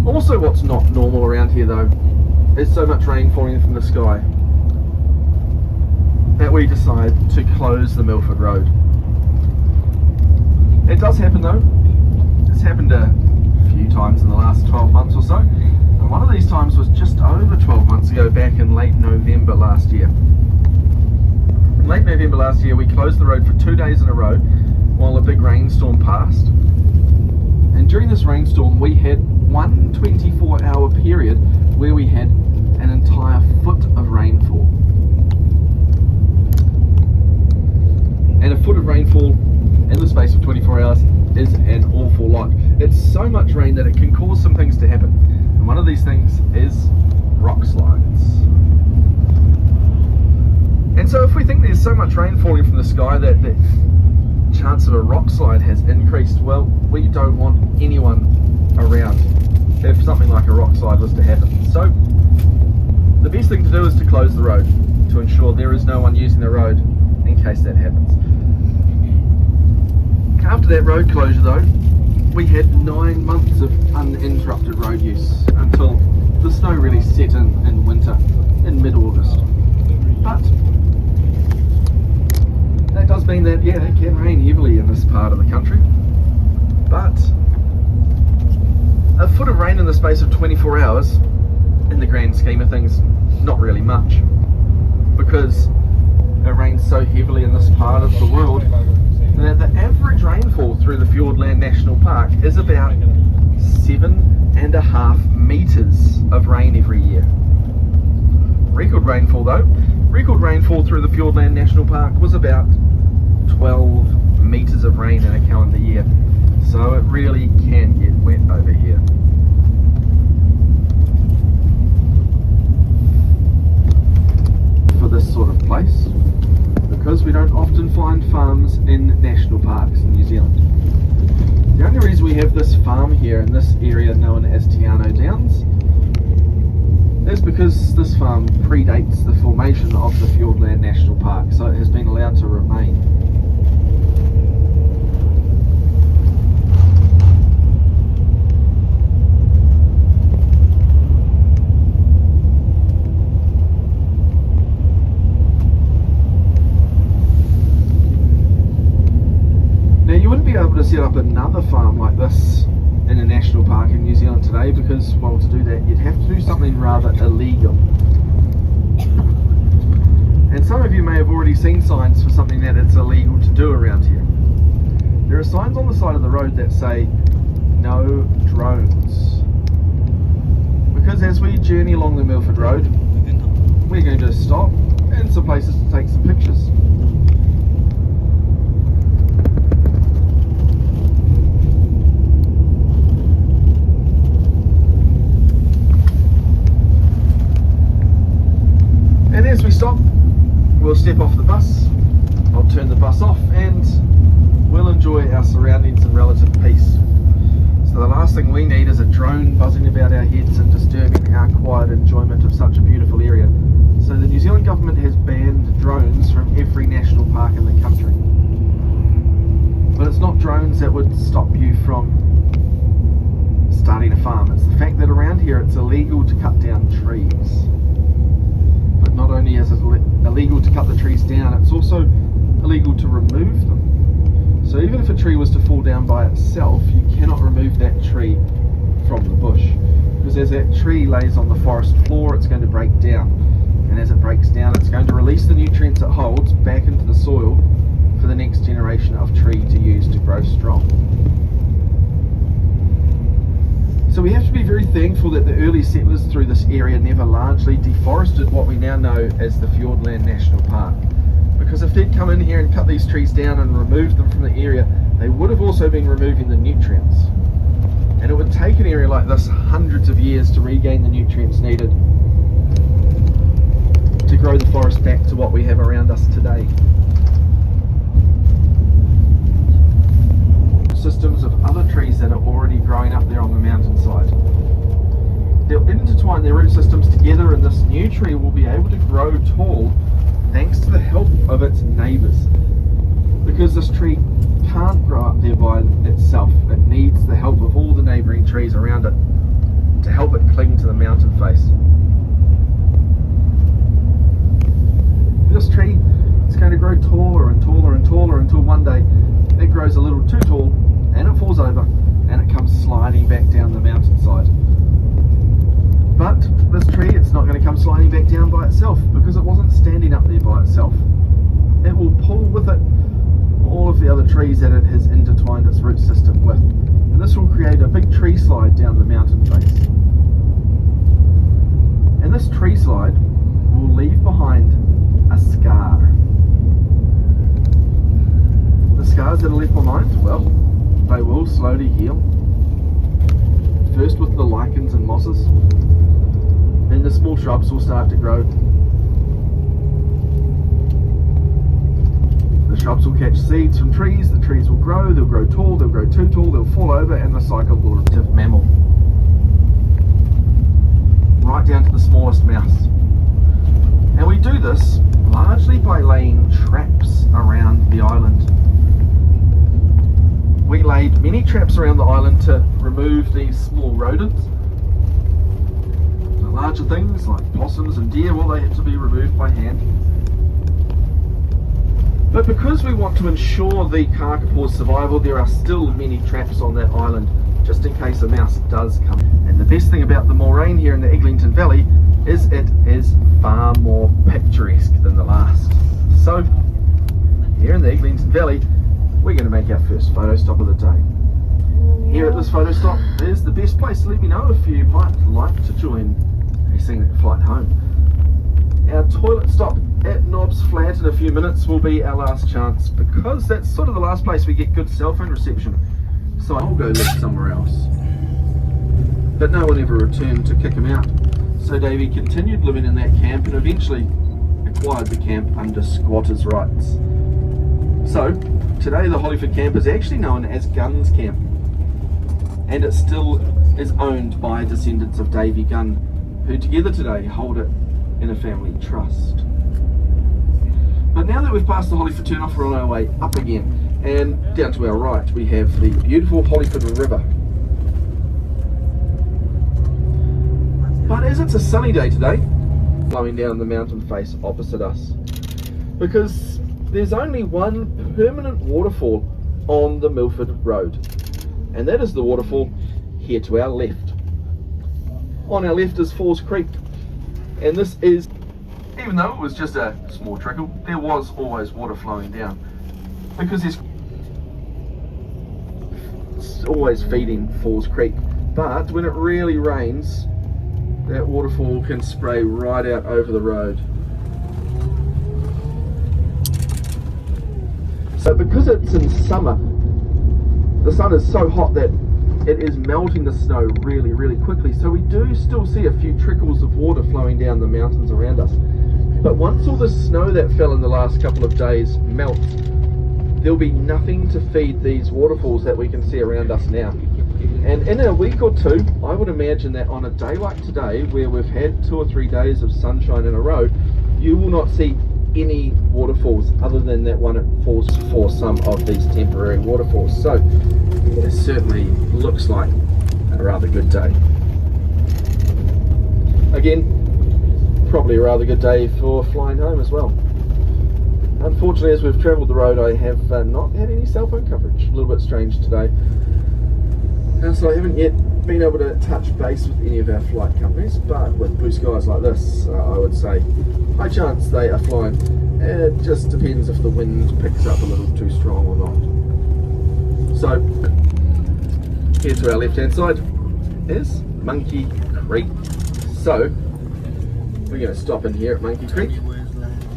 Also, what's not normal around here though is so much rain falling from the sky that we decide to close the Milford Road. It does happen though. It's happened a few times in the last 12 months or so, and one of these times was just over 12 months ago, back in late November last year. In late November last year we closed the road for 2 days in a row while a big rainstorm passed, and during this rainstorm we had one 24-hour period where we had an entire foot of rainfall. And a foot of rainfall in the space of 24 hours is an awful lot. It's so much rain that it can cause some things to happen, and one of these things is rock slides. And so if we think there's so much rain falling from the sky that the chance of a rock slide has increased, well, we don't want anyone around if something like a rock slide was to happen. So the best thing to do is to close the road to ensure there is no one using the road in case that happens. After that road closure though, we had 9 months of uninterrupted road use until the snow really set in winter in mid-August. But that does mean that, yeah, it can rain heavily in this part of the country, but a foot of rain in the space of 24 hours, in the grand scheme of things, not really much, because it rains so heavily in this part of the world that the average rainfall through the Fiordland National Park is about 7.5 metres of rain every year. Record rainfall through the Fiordland National Park was about 12 metres of rain in a calendar year. So it really can get wet over here. For this sort of place, because we don't often find farms in national parks in New Zealand. The only reason we have this farm here in this area known as Te Anau Downs is because this farm predates the formation of the Fiordland National Park, so it has been allowed to remain. Now you wouldn't be able to set up another farm like this in a national park in New Zealand today, because, well, to do that you'd have to do something rather illegal. And some of you may have already seen signs for something that it's illegal to do around here. There are signs on the side of the road that say no drones, because as we journey along the Milford Road we're going to stop and some places to take some pictures. And as we stop, we'll step off the bus, I'll turn the bus off, and we'll enjoy our surroundings in relative peace. So the last thing we need is a drone buzzing about our heads and disturbing our quiet enjoyment of such a beautiful area. So the New Zealand government has banned drones from every national park in the country. But it's not drones that would stop you from starting a farm. It's the fact that around here it's illegal to cut down trees. But not only is it illegal to cut the trees down, it's also illegal to remove them. So even if a tree was to fall down by itself, you cannot remove that tree from the bush, because as that tree lays on the forest floor it's going to break down, and as it breaks down it's going to release the nutrients it holds back into the soil for the next generation of tree to use to grow strong. So we have to be very thankful that the early settlers through this area never largely deforested what we now know as the Fiordland National Park. Because if they'd come in here and cut these trees down and removed them from the area, they would have also been removing the nutrients. And it would take an area like this hundreds of years to regain the nutrients needed to grow the forest back to what we have around us today. Systems of other trees that are already growing up there on the mountainside. They'll intertwine their root systems together, and this new tree will be able to grow tall thanks to the help of its neighbours. Because this tree can't grow up there by itself, it needs the help of all the neighbouring trees around it to help it cling to the mountain face. This tree is going to grow taller and taller and taller until one day it grows a little too tall and it falls over and it comes sliding back down the mountainside. But this tree, it's not going to come sliding back down by itself, because it wasn't standing up there by itself. It will pull with it all of the other trees that it has intertwined its root system with, and this will create a big tree slide down the mountain face. And this tree slide will leave behind a scar. The scars that are left behind, well, they will slowly heal. First with the lichens and mosses, then the small shrubs will start to grow. The shrubs will catch seeds from trees, the trees will grow, they'll grow tall, they'll grow too tall, they'll fall over, and the cycle will repeat. Mammal. Right down to the smallest mouse. And we do this largely by laying traps around the island. We laid many traps around the island to remove these small rodents. The larger things like possums and deer, well, they have to be removed by hand. But because we want to ensure the kakapo's survival, there are still many traps on that island, just in case a mouse does come. And the best thing about the moraine here in the Eglinton Valley is it is far more picturesque than the last. So, here in the Eglinton Valley, we're going to make our first photo stop of the day. Here at this photo stop is the best place to let me know if you might like to join a scenic flight home. Our toilet stop at Knobs Flat in a few minutes will be our last chance, because that's sort of the last place we get good cell phone reception. So I'll go live somewhere else. But no one ever returned to kick him out. So Davey continued living in that camp and eventually acquired the camp under squatters' rights. So today the Hollyford camp is actually known as Gunn's Camp, and it still is owned by descendants of Davey Gunn, who together today hold it in a family trust. But now that we've passed the Hollyford turnoff, we're on our way up again, and down to our right we have the beautiful Hollyford River. But as it's a sunny day today, flowing down the mountain face opposite us, because there's only one permanent waterfall on the Milford Road, and that is the waterfall here to our left. On our left is Falls Creek, and this is, even though it was just a small trickle, there was always water flowing down because it's always feeding Falls Creek. But when it really rains, that waterfall can spray right out over the road. So because it's in summer, the sun is so hot that it is melting the snow really, really quickly. So we do still see a few trickles of water flowing down the mountains around us. But once all the snow that fell in the last couple of days melts, there'll be nothing to feed these waterfalls that we can see around us now. And in a week or two, I would imagine that on a day like today, where we've had 2 or 3 days of sunshine in a row, you will not see any waterfalls other than that one at Falls for some of these temporary waterfalls. So it certainly looks like a rather good day. Again, probably a rather good day for flying home as well. Unfortunately, as we've travelled the road, I have not had any cell phone coverage. A little bit strange today. So I haven't yet been able to touch base with any of our flight companies, but with blue skies like this, I would say high chance they are flying. It just depends if the wind picks up a little too strong or not. So here to our left hand side is Monkey Creek. So we're going to stop in here at Monkey Creek.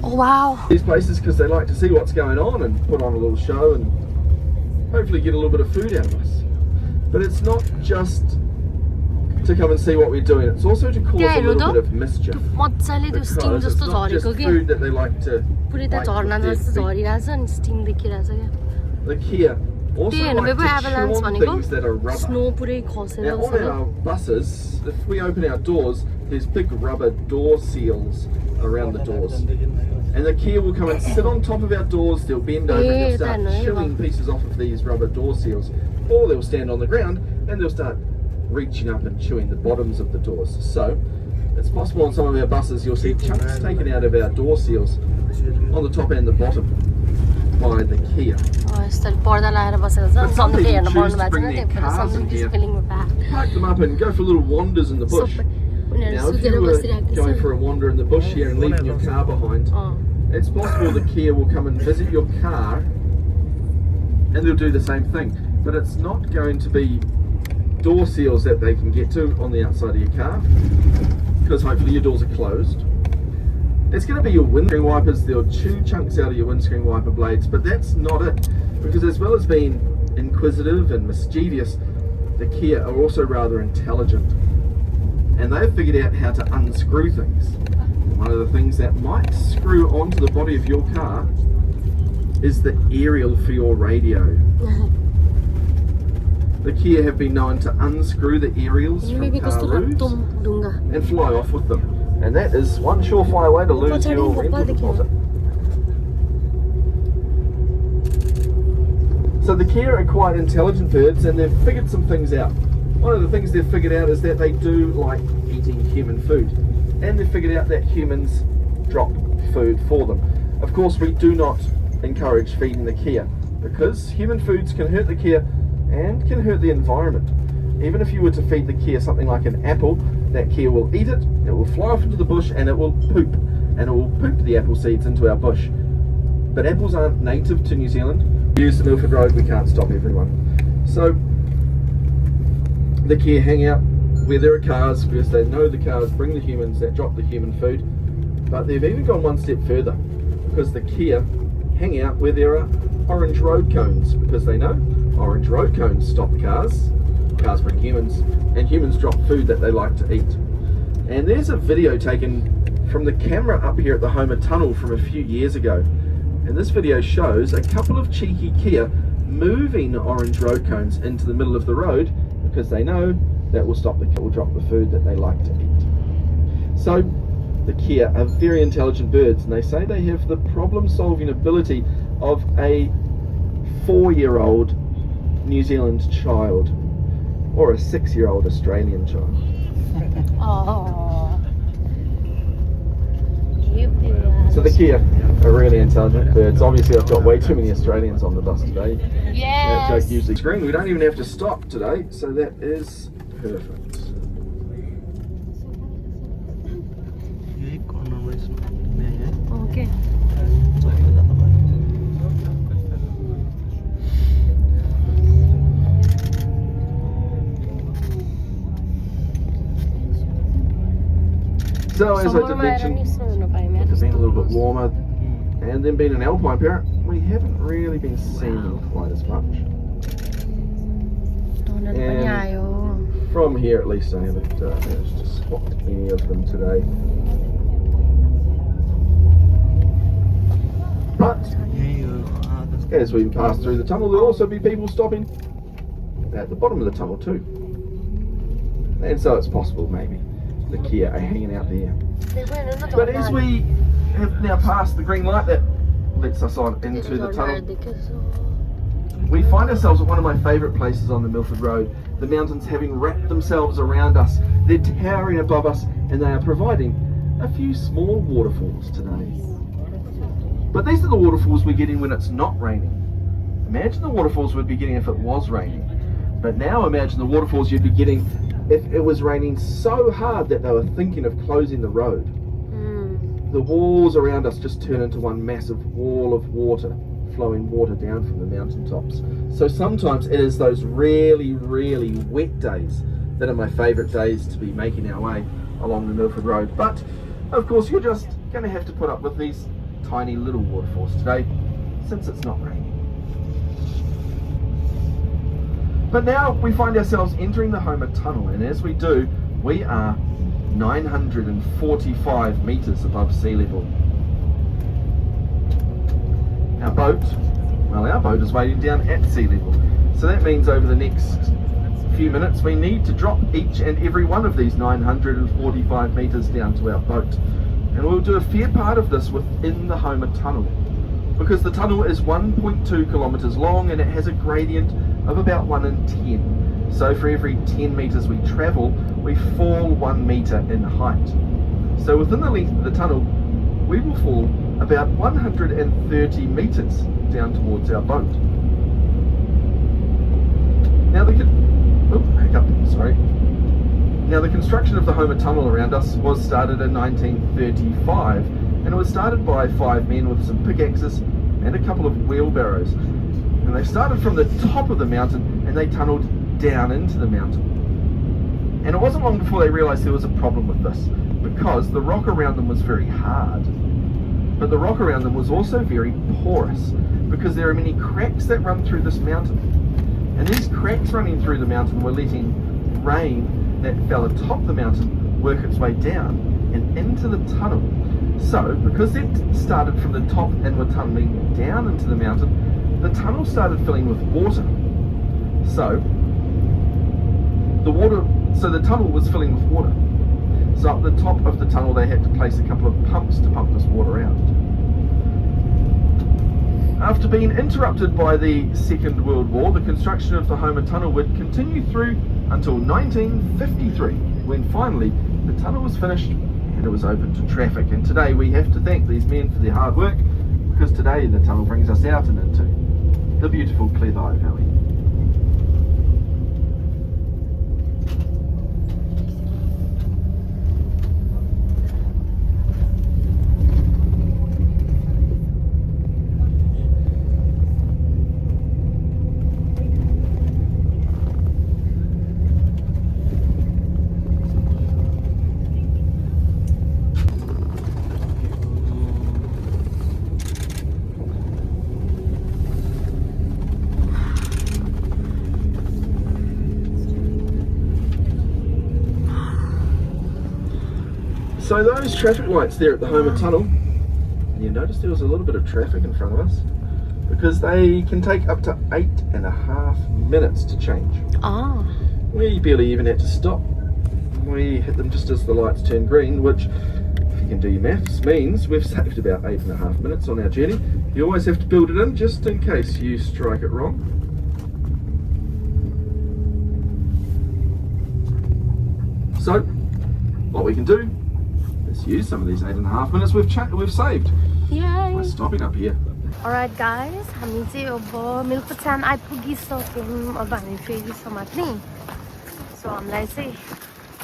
Oh wow! These places because they like to see what's going on and put on a little show and hopefully get a little bit of food out of us. But it's not just to come and see what we're doing, it's also to cause a little bit of mischief. Because it's not just food that they like to bite with their feet. The Kia also like to chew on things that are rubber. Now on our buses, if we open our doors, there's big rubber door seals around the doors. And the Kia will come and sit on top of our doors, they'll bend over and they'll start chewing pieces off of these rubber door seals. Or they'll stand on the ground and they'll start reaching up and chewing the bottoms of the doors. So it's possible on some of our buses you'll see chunks taken out of our door seals on the top and the bottom by the Kia. But some people choose to bring their cars in here, park them up and go for little wanders in the bush. Now if you were going for a wander in the bush here and leaving your car behind, it's possible the Kia will come and visit your car and they'll do the same thing. But it's not going to be door seals that they can get to on the outside of your car, because hopefully your doors are closed. It's going to be your windscreen wipers. They'll chew chunks out of your windscreen wiper blades, but that's not it, because as well as being inquisitive and mischievous, the Kia are also rather intelligent, and they've figured out how to unscrew things. One of the things that might screw onto the body of your car is the aerial for your radio. The Kia have been known to unscrew the aerials from car roofs and fly off with them. And that is one surefire way to lose your rental deposit. So the Kia are quite intelligent birds and they've figured some things out. One of the things they've figured out is that they do like eating human food. And they've figured out that humans drop food for them. Of course, we do not encourage feeding the Kia because human foods can hurt the Kia and can hurt the environment. Even if you were to feed the Kia something like an apple, that Kia will eat it, it will fly off into the bush and it will poop. And it will poop the apple seeds into our bush. But apples aren't native to New Zealand. We use the Milford Road, we can't stop everyone. So the Kia hang out where there are cars because they know the cars bring the humans that drop the human food. But they've even gone one step further because the Kia hang out where there are orange road cones because they know orange road cones stop cars, cars bring humans, and humans drop food that they like to eat. And there's a video taken from the camera up here at the Homer Tunnel from a few years ago. And this video shows a couple of cheeky Kia moving orange road cones into the middle of the road because they know that will stop the Kia, will drop the food that they like to eat. So the Kia are very intelligent birds and they say they have the problem-solving ability of a 4-year-old New Zealand child or a 6-year-old Australian child. Oh. So the Kia are really intelligent birds. Obviously, I've got way too many Australians on the bus today. Yes. That joke usually screen. We don't even have to stop today, so that is perfect. Okay. So as I did mention, it's been a little bit warmer, and then being an alpine parent, we haven't really been seeing them quite as much. And from here at least, I haven't managed to spot any of them today. But as we pass through the tunnel, there'll also be people stopping at the bottom of the tunnel too. And so it's possible maybe the Kia are hanging out there. But as we have now passed the green light that lets us on into the tunnel, we find ourselves at one of my favourite places on the Milford Road. The mountains having wrapped themselves around us, they're towering above us, and they are providing a few small waterfalls today. But these are the waterfalls we're getting when it's not raining. Imagine the waterfalls we'd be getting if it was raining. But now imagine the waterfalls you'd be getting if it was raining so hard that they were thinking of closing the road. The walls around us just turn into one massive wall of water, flowing water down from the mountaintops. So sometimes it is those really, really wet days that are my favourite days to be making our way along the Milford Road. But of course you're just going to have to put up with these tiny little waterfalls today, since it's not raining. But now we find ourselves entering the Homer Tunnel, and as we do, we are 945 metres above sea level. Our boat is waiting down at sea level. So that means over the next few minutes we need to drop each and every one of these 945 metres down to our boat. And we'll do a fair part of this within the Homer Tunnel, because the tunnel is 1.2 kilometres long and it has a gradient of about 1 in 10. So for every 10 metres we travel, we fall 1 metre in height. So within the length of the tunnel, we will fall about 130 metres down towards our boat. Now the construction of the Homer Tunnel around us was started in 1935, and it was started by 5 men with some pickaxes and a couple of wheelbarrows. And they started from the top of the mountain and they tunnelled down into the mountain. And it wasn't long before they realised there was a problem with this, because the rock around them was very hard. But the rock around them was also very porous, because there are many cracks that run through this mountain. And these cracks running through the mountain were letting rain that fell atop the mountain work its way down and into the tunnel. So, because they started from the top and were tunnelling down into the mountain, the tunnel started filling with water. So the tunnel was filling with water. So at the top of the tunnel they had to place a couple of pumps to pump this water out. After being interrupted by the Second World War, the construction of the Homer Tunnel would continue through until 1953, when finally the tunnel was finished and it was open to traffic. And today we have to thank these men for their hard work, because today the tunnel brings us out and into the beautiful Clearthe Valley. So those traffic lights there at the Homer Tunnel, you notice there was a little bit of traffic in front of us, because they can take up to 8.5 minutes to change. We barely even had to stop. We hit them just as the lights turned green, which, if you can do your maths, means we've saved about 8.5 minutes on our journey. You always have to build it in just in case you strike it wrong. So what we can do is use some of these 8.5 minutes we've saved. Yay! We're stopping up here. Alright guys, हामी चाहिँ अब Milford Sound आइपुगिसक्यौँ अब हामी फेरि समात्ने सो हामीलाई चाहिँ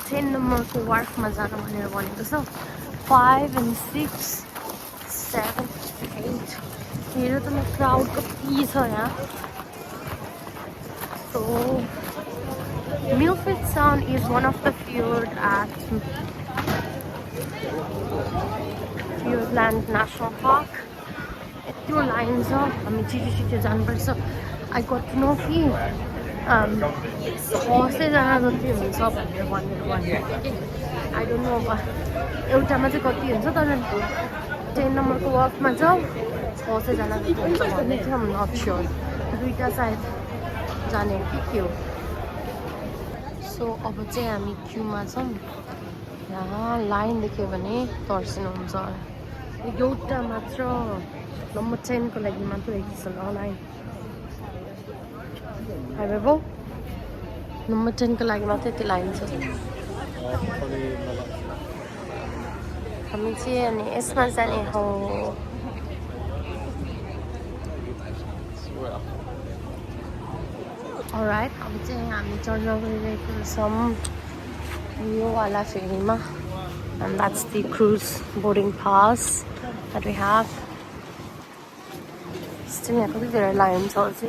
10 नम्बरको वार्फमा जानु भनेर भनेको छ 5 and 6 7 8 हेर त म क्राउड कति छ यहाँ so Milford Sound is one of the fjord at Fiordland National Park. Your lines up. I mean, I got to know कि horses are जति हुन्छ भनेर I don't know but एउटामा चाहिँ कति हुन्छ तर 10 नम्बरको वाकमा चाहिँ 6 जना जति हुन्छ भन्ने थियो I'm not sure दुईटा सायद जाने कि के हो सो अब चाहिँ हामी क्यूमा छौँ यहाँ लाइन देख्यो भने तर्सिनुहुन्छ एउटा मात्र नम्बर 10 को लागि मात्र रहेछ ल लाइन हाइवेबो नम्बर 10 को लागि मात्र यति लाइन छ हामी चाहिँ अनि यसमा जाने हो अलराइट अब चाहिँ हामी चढ्न गइरहेको छौँ यो वाला फेरीमा and that's the cruise boarding pass that we have still have a little lines also.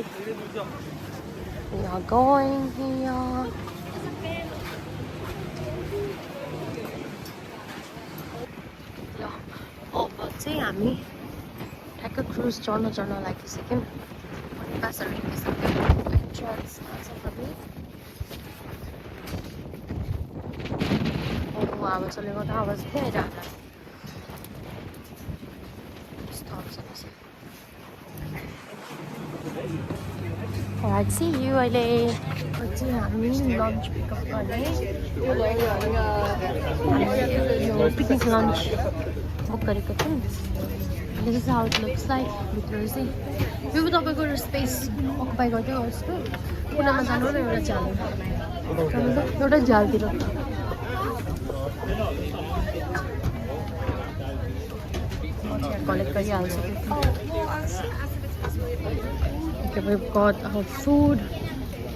We are going here. Yeah. Oh, but see, हामी take a cruise journal like a second. That's a really entrance. Oh, I was only what I was paid at. Alright, see you अहिले हामी lunch pick up गर्ने यो picnic lunch book गरेको थियौँ This is how it looks like भित्र चाहिँ यो तपाईको space occupy गर्दै गर्छ कुनामा जानु र एउटा जानु एउटा जालतिर कलेक्ट गरिहाल्छ Okay, we've got our food.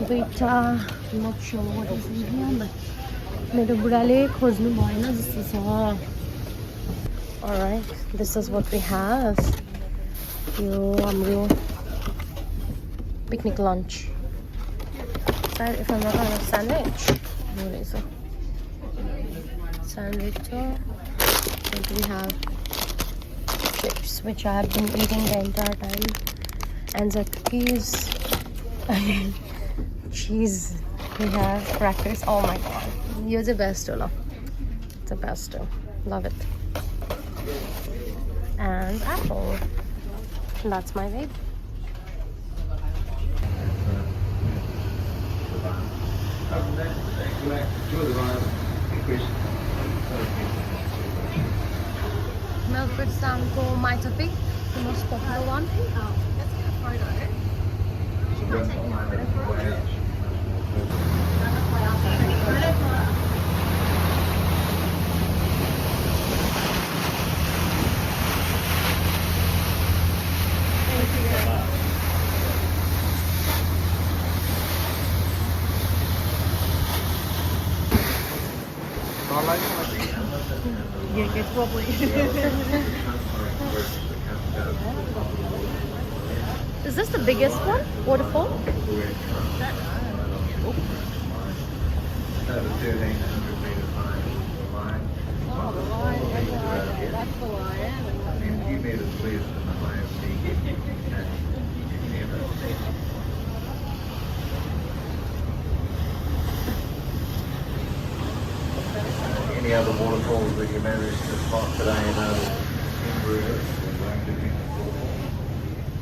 Wait, I'm not sure what is in here, but मेरो बुढाले खोज्नु भएन जस्तो छ. Alright, this is what we have. यो हाम्रो picnic lunch. If I'm not on a sandwich, what is it? Sandwich. And we have chips, which I have been eating the entire time. And the cookies cheese we have crackers oh my god you're the best Ola the best love it and apple that's my babe Milford Sound ko might have been the most popular one Yeah, it's wobbly. Is this the biggest one? Waterfall? Over 1,300 meters high. Oh, the line. That's the line. A few meters less than the highest peak in ever. Any other waterfalls that you managed to spot today in other areas?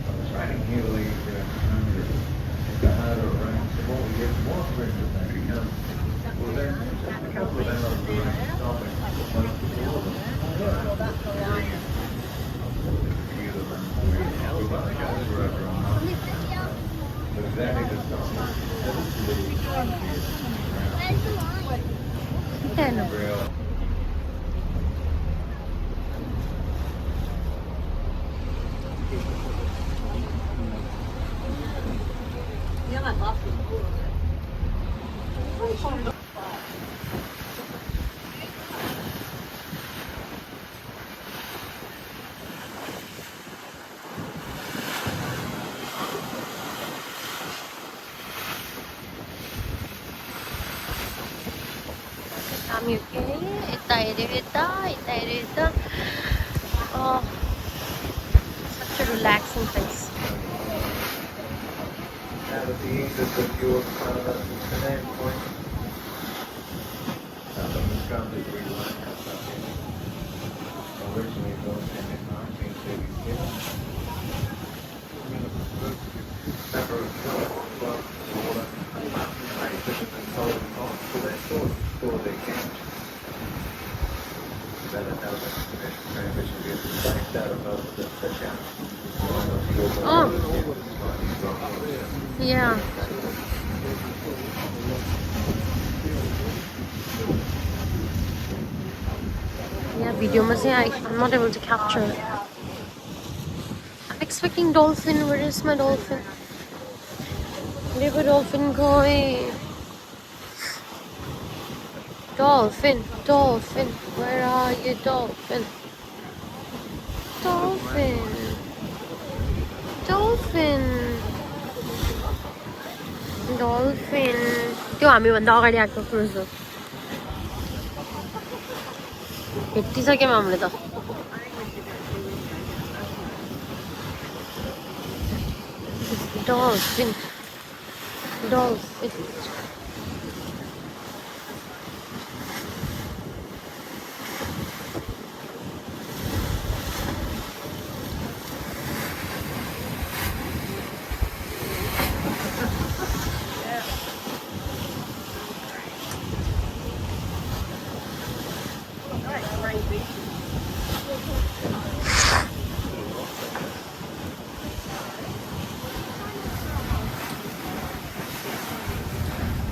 It's raining heavily under the harder rain, so what we get more pressure than we come. Well, there's just a couple of hours of rain stopping most of all of them. Few of them. We've only got over a month. But exactly the Ten. stop. okay? Oh, such a relaxing place. Out of the end of the fjord, Te Anau point. The scum is relined up there. Originally built in 1937. Number of clubs, water, and sold on for their store their camp. That is how the commercial transmission gets based out of the town. Oh, yeah. Yeah, video I'm not able to capture it. I'm expecting dolphin. Where is my dolphin? Where did dolphin going? Dolphin, dolphin, where are you, dolphin? Dolphin, dolphin, dolphin. त्यो हामीभन्दा अगाडि आएको cruise हो भेटिसक्यौँ हामीले त dolphin, dolphin.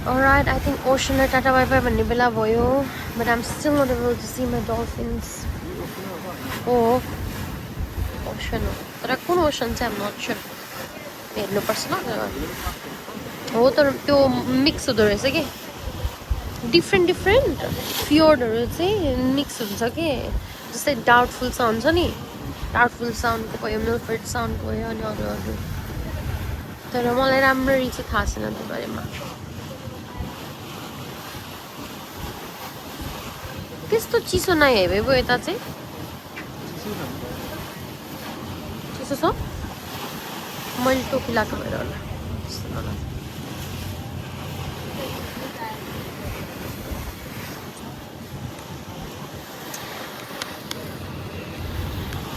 Alright, I think ocean or Tata Wi-Fi भन्ने बेला भयो, but I'm still not able to see my dolphins. Oh, ocean हो. तर कुन ocean चाहिँ I'm not sure. हेर्नुपर्छ ल. हो तर त्यो मिक्स हुँदो रहेछ के. Different fjordहरू चाहिँ मिक्स हुन्छ के. जस्तै Doubtful Sound छ नि. Doubtful Sound को भयो, Milford Sound को भयो अनि अरू. तर मलाई राम्ररी चाहिँ थाहा छैन त्यो बारेमा. त्यस्तो चिसो नहेबे भयो यता चाहिँ चिसो छ मैले टोपी लगाएको भएर होला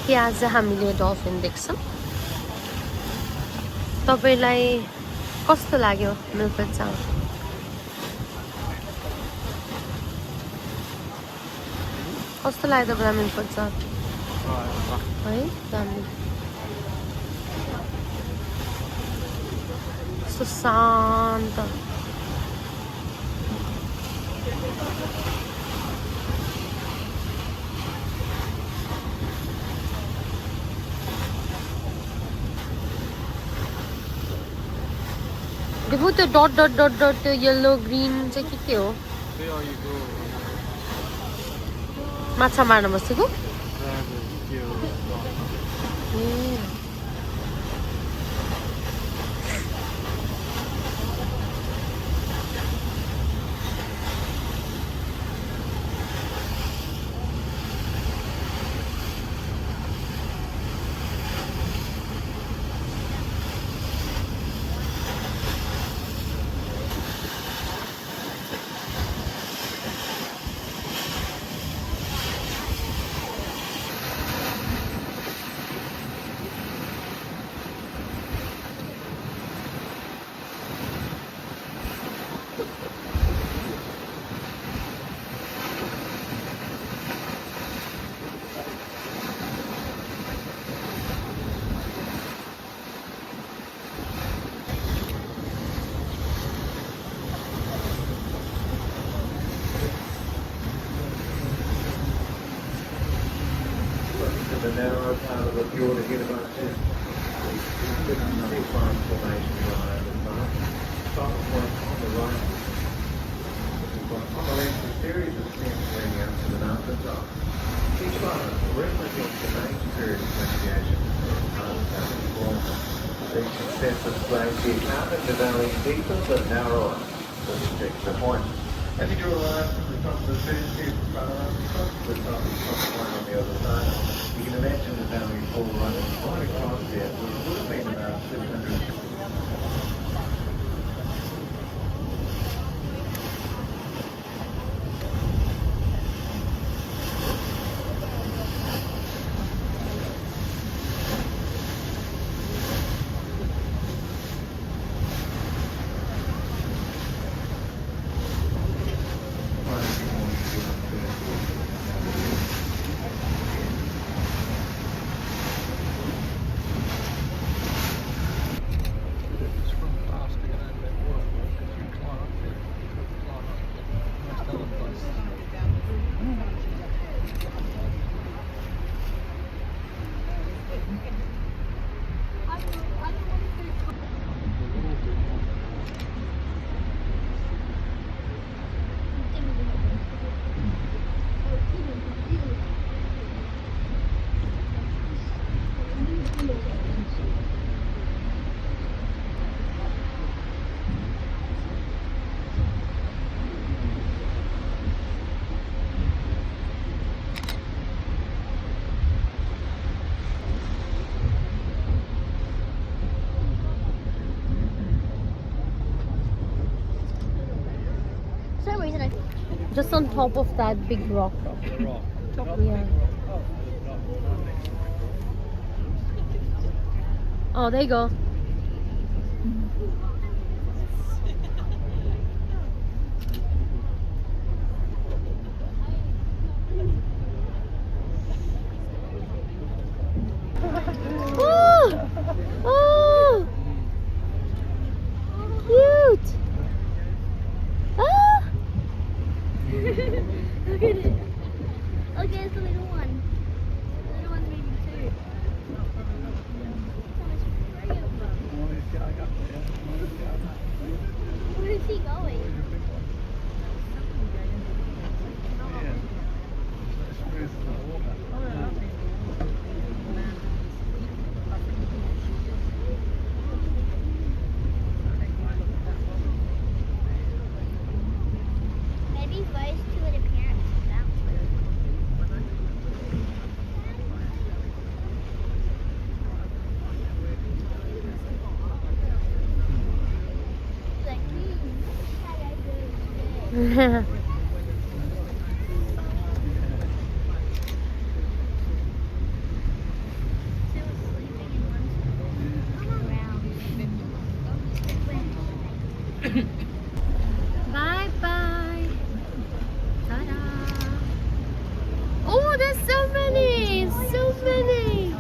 कि आज हामीले डल्फिन देख्छौँ तपाईलाई कस्तो लाग्यो मिल्फोर्ड साउन्ड कस्तो लाग्यो तपाईँलाई मिल्फोर्ड साउन्ड है दामी कस्तो शान्त देखो त्यो डट डट डट डट त्यो येलो ग्रीन चाहिँ के हो माछा मार्न बसेको The narrow part of the fjord again about this. Sea farm formation right over the top. Top point on the right. On the left, a series of stems leading out to the mountaintop. Each one represents the main period of glaciation. Each successive glacier carving the valley deeper but narrower to reach the point. As you draw a line from the top of the first step front arm across to the top line on the other side, you can imagine the valley fall running right across there, which would have been about 600. Just on top of that big rock. Yeah. Oh, there you go. Oh! Oh! Cute! Ah! Look at it. Look, there's the little one. The little one's maybe too. Where is he going? Maybe those two are the parents of that one. Like, how I do. Two are sleeping and one's around. Bye bye. Ta-da. Oh, there's so many. So many.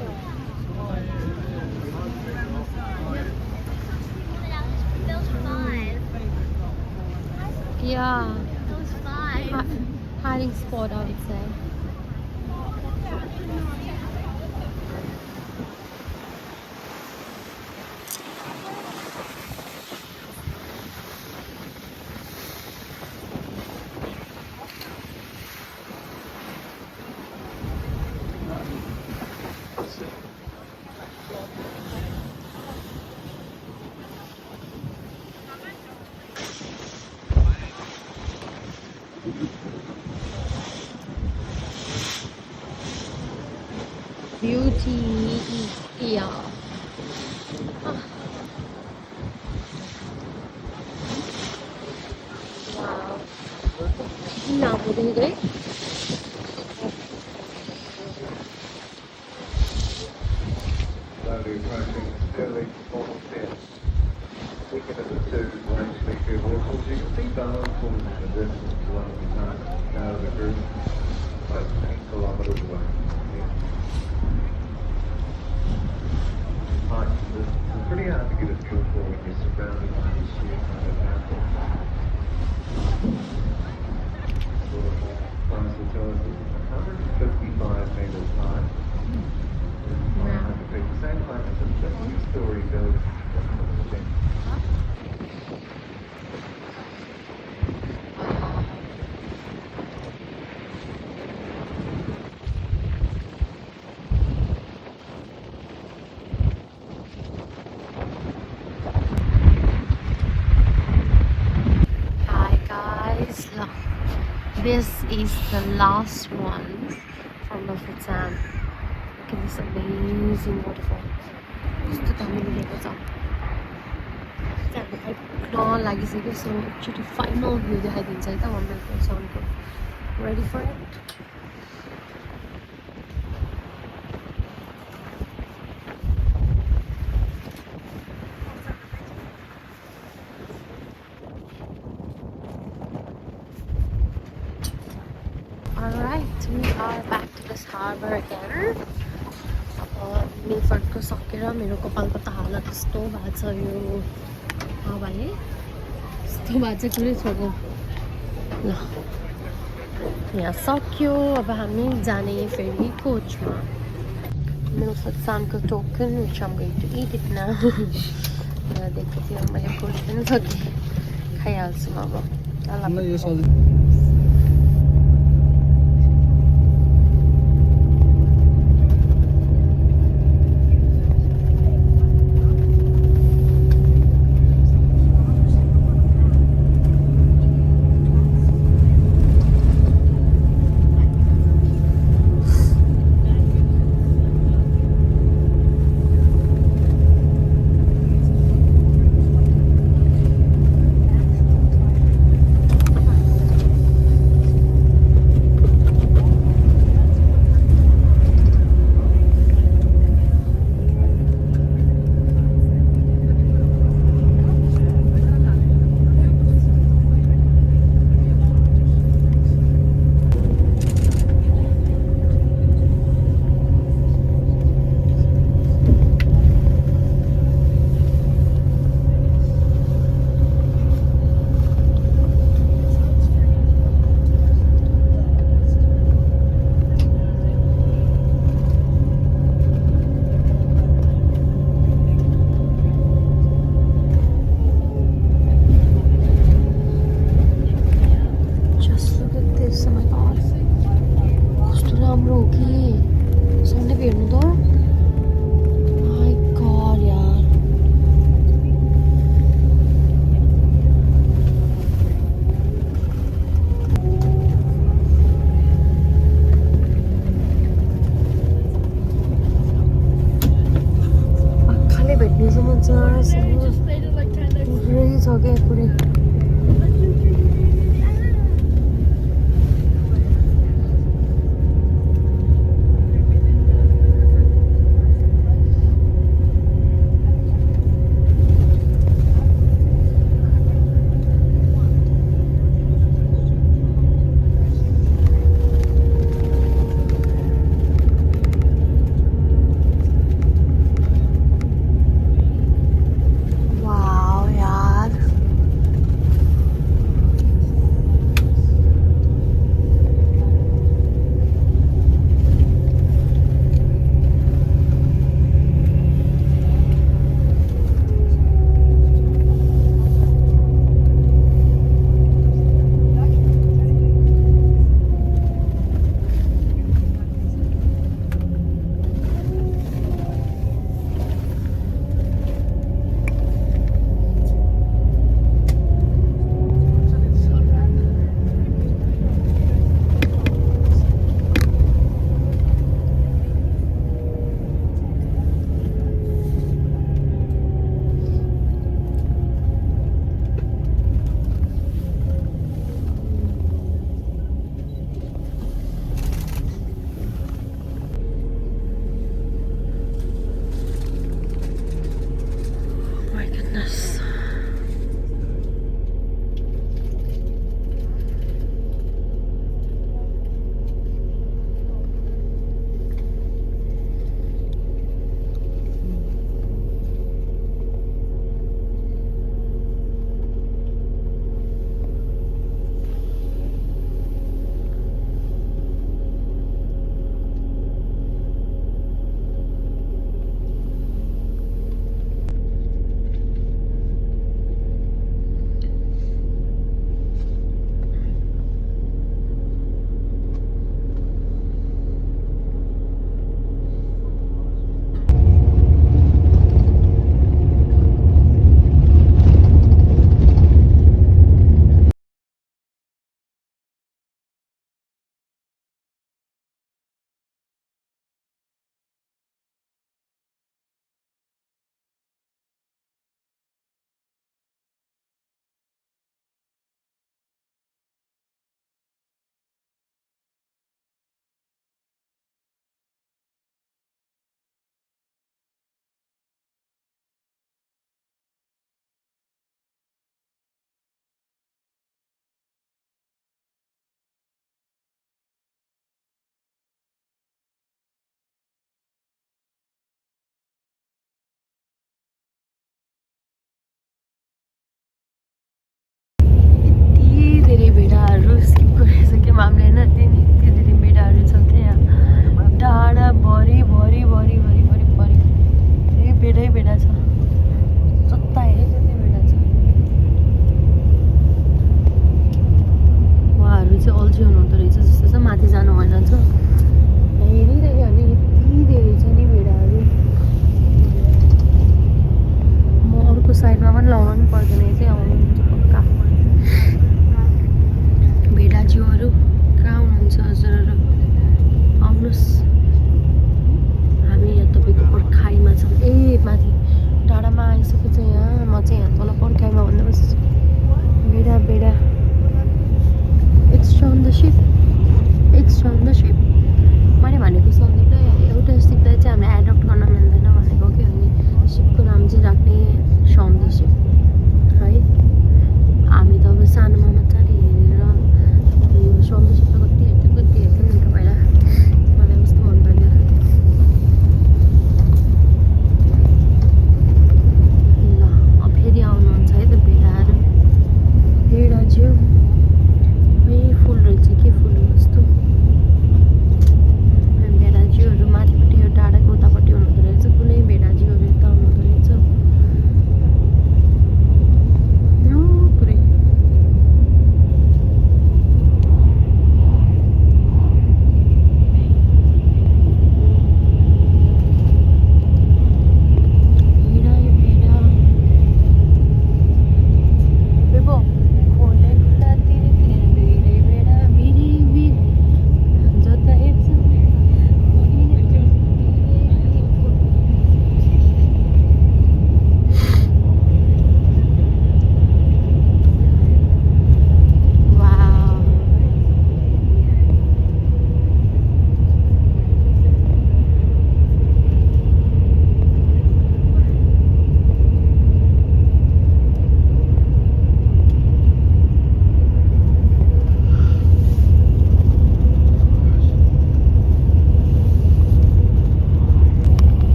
There was 5. Yeah. There was 5. Hiding spot, I would say. Beauty, yeah. Wow. Now, what do you do? Slowly approaching early formal steps. Speaking of the two range speaker vehicles, you can see Barnes falling in the distance to one of the times out of the group, about 10 kilometres away. Height and distance is pretty hard to get a feel for when you're surrounded by these sheer kind of mountains. Sort of closer to us is 155 metres high. 100 feet. The same height as a 50-story building. Hi guys, look. this is the last one from Milford Sound. Look at this amazing waterfall. कस्तो दामी देखेको छ त्यहाँको न लागिसक्यो सो एकचोटि final view देखाइदिन्छ है त म मिल्फोर्ड साउन्डको ready for it Alright, we are back to this harbor again. मिलफर्डको सकेर मेरो कपालको त हालत कस्तो भएको छ यो हावाले कस्तो भएको छ कुरै छोड्नु ल यहाँ सक्यो अब हामी जाने फेरि कोचमा मिलफर्ड साउन्डको token which I'm going to eat it now दिएको थियो मैले कोच पनि सकेँ खाइहाल्छु अब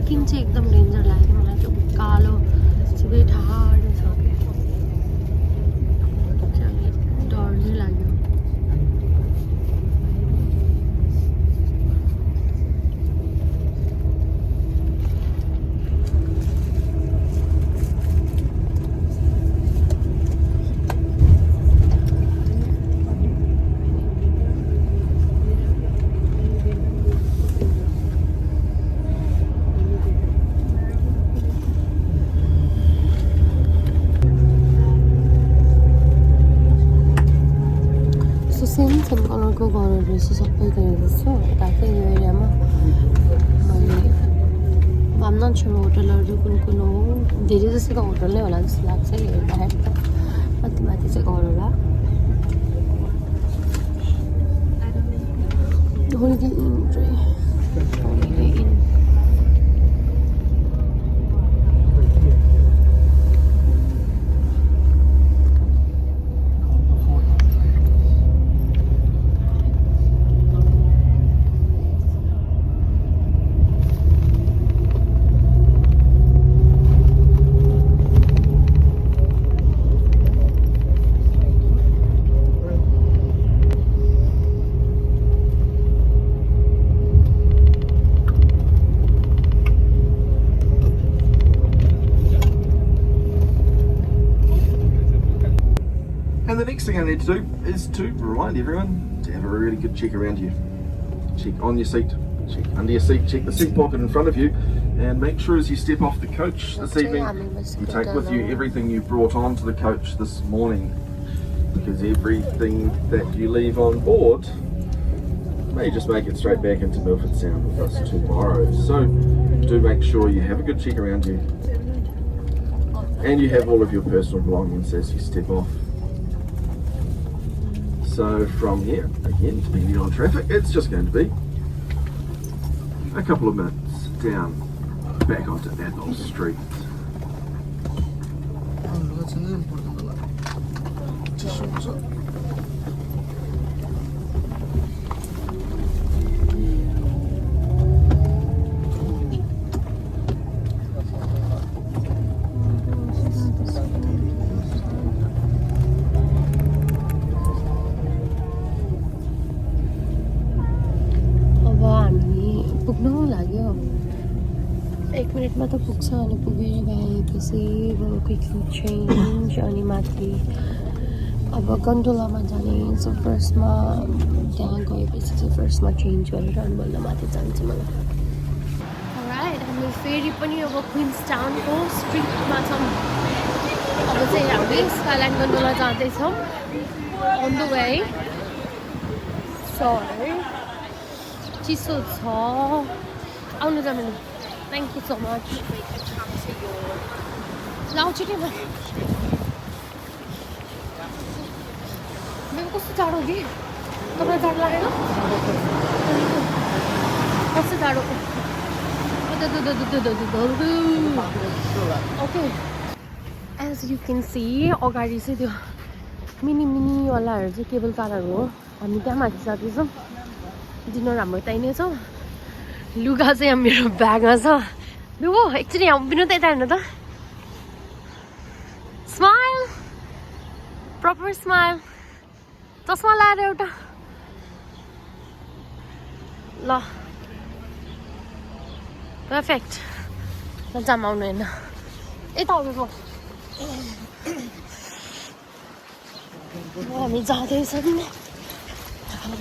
पार्किङ चाहिँ एकदम डेन्जर लाग्यो मलाई त्यो कालो सिधै ठाडो छ क्या डर नै लाग्यो सेम कलरको घरहरू रहेछ सबैको जस्तो यताकै यो एरियामा मैले I'm not sure होटलहरू कुन कुन हो धेरै जस्तो त होटल नै होला जस्तो लाग्छ हेर्दाखेरि त माथि माथि चाहिँ घर होला Holiday Inn Holiday Inn And the next thing I need to do is to remind everyone to have a really good check around you. Check on your seat, check under your seat, check the seat pocket in front of you, and make sure as you step off the coach this evening, you take with you everything you brought onto the coach this morning, because everything that you leave on board may just make it straight back into Milford Sound with us tomorrow. So do make sure you have a good check around you, and you have all of your personal belongings as you step off. So from here, again, depending on traffic, it's just going to be a couple of minutes down back onto Apple Street. पुग्नु लाग्यो 1 मिनेटमा त पुग्छ अनि पुगेर गएपछि quickly change अनि माथि अब गन्डोलामा जाने सो फर्स्टमा त्यहाँ गएपछि चाहिँ फर्स्टमा चेन्ज गरेर अनि बल्ल माथि जान्छ मलाई राइट हामी फेरि पनि अब क्विन्सटाउनको स्ट्रिटमा छौँ अब चाहिँ हामी स्काइल्यान्ड गन्डोला जाँदैछौँ अन द वे सरी चिसो छ आउनु जानु थ्याङ्क यू सो मच लाउँछु नि म मेरो कस्तो टाढो कि तपाईँलाई टाढो लागेन कस्तो टाढो ओके एज यु क्यान सी अगाडि चाहिँ त्यो मिनीवालाहरू चाहिँ केबल कारहरू हो हामी त्यहाँ माथि जाँदैछौँ डिनर हाम्रो त्यही नै छ लुगा चाहिँ यहाँ मेरो ब्यागमा छ लु हो एकचोटि यहाँ उभिनु त यता हेर्नु त स्माइल प्रपर स्माइल चस्मा लाएर एउटा ल पर्फेक्ट ल जाम आउनु होइन यता आउनु हामी जाँदैछौँ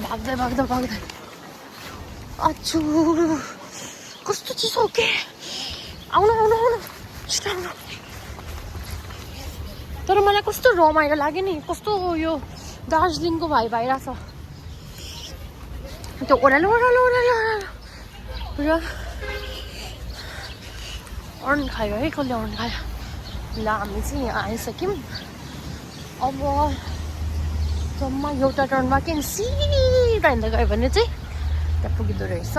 भाग्दै भाग्दै भाग्दै अच्छु कस्तो चिसो के आउनु आउनु आउनु छिटो आउनु तर मलाई कस्तो रमाइलो लाग्यो नि कस्तो यो दार्जिलिङको भाइ भइरहेछ त्यो ओह्रालो ओह्रालो ओह्रालो ओह्रालो र अर्न खायो है कसले अर्न खायो ल हामी चाहिँ यहाँ आइसक्यौँ अब जम्मा एउटा टर्नमा के सिधा हिँड्दै गयो भने चाहिँ त्यहाँ पुगिँदो रहेछ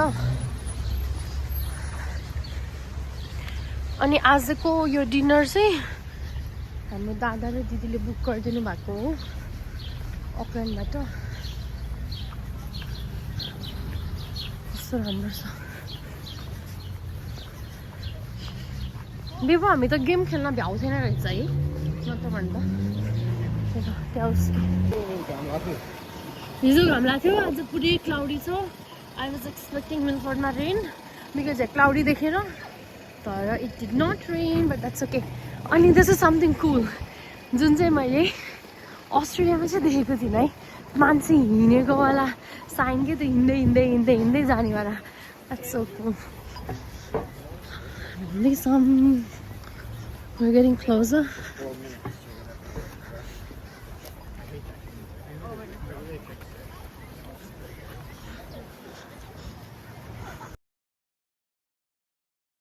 अनि आजको यो डिनर चाहिँ हाम्रो दादा र दिदीले बुक गरिदिनु भएको हो अकल्यान्डबाट कस्तो राम्रो छ बेबो हामी त गेम खेल्न भ्याउँथेन रहेछ है नत्र भन्दा हिजो घाम लाग्थ्यो आज पुरै क्लाउडी छ आई वाज एक्सपेक्टिङ मिलफोर्डमा रेन बिकज क्लाउडी देखेर तर it did not rain but that's okay अनि दिस इज समथिङ कुल जुन चाहिँ मैले अस्ट्रेलियामा चाहिँ देखेको थिइनँ है मान्छे हिँडेकोवाला साइन के त हिँड्दै हिँड्दै हिँड्दै हिँड्दै जानेवाला द्याट्स सो कुल We're getting closer.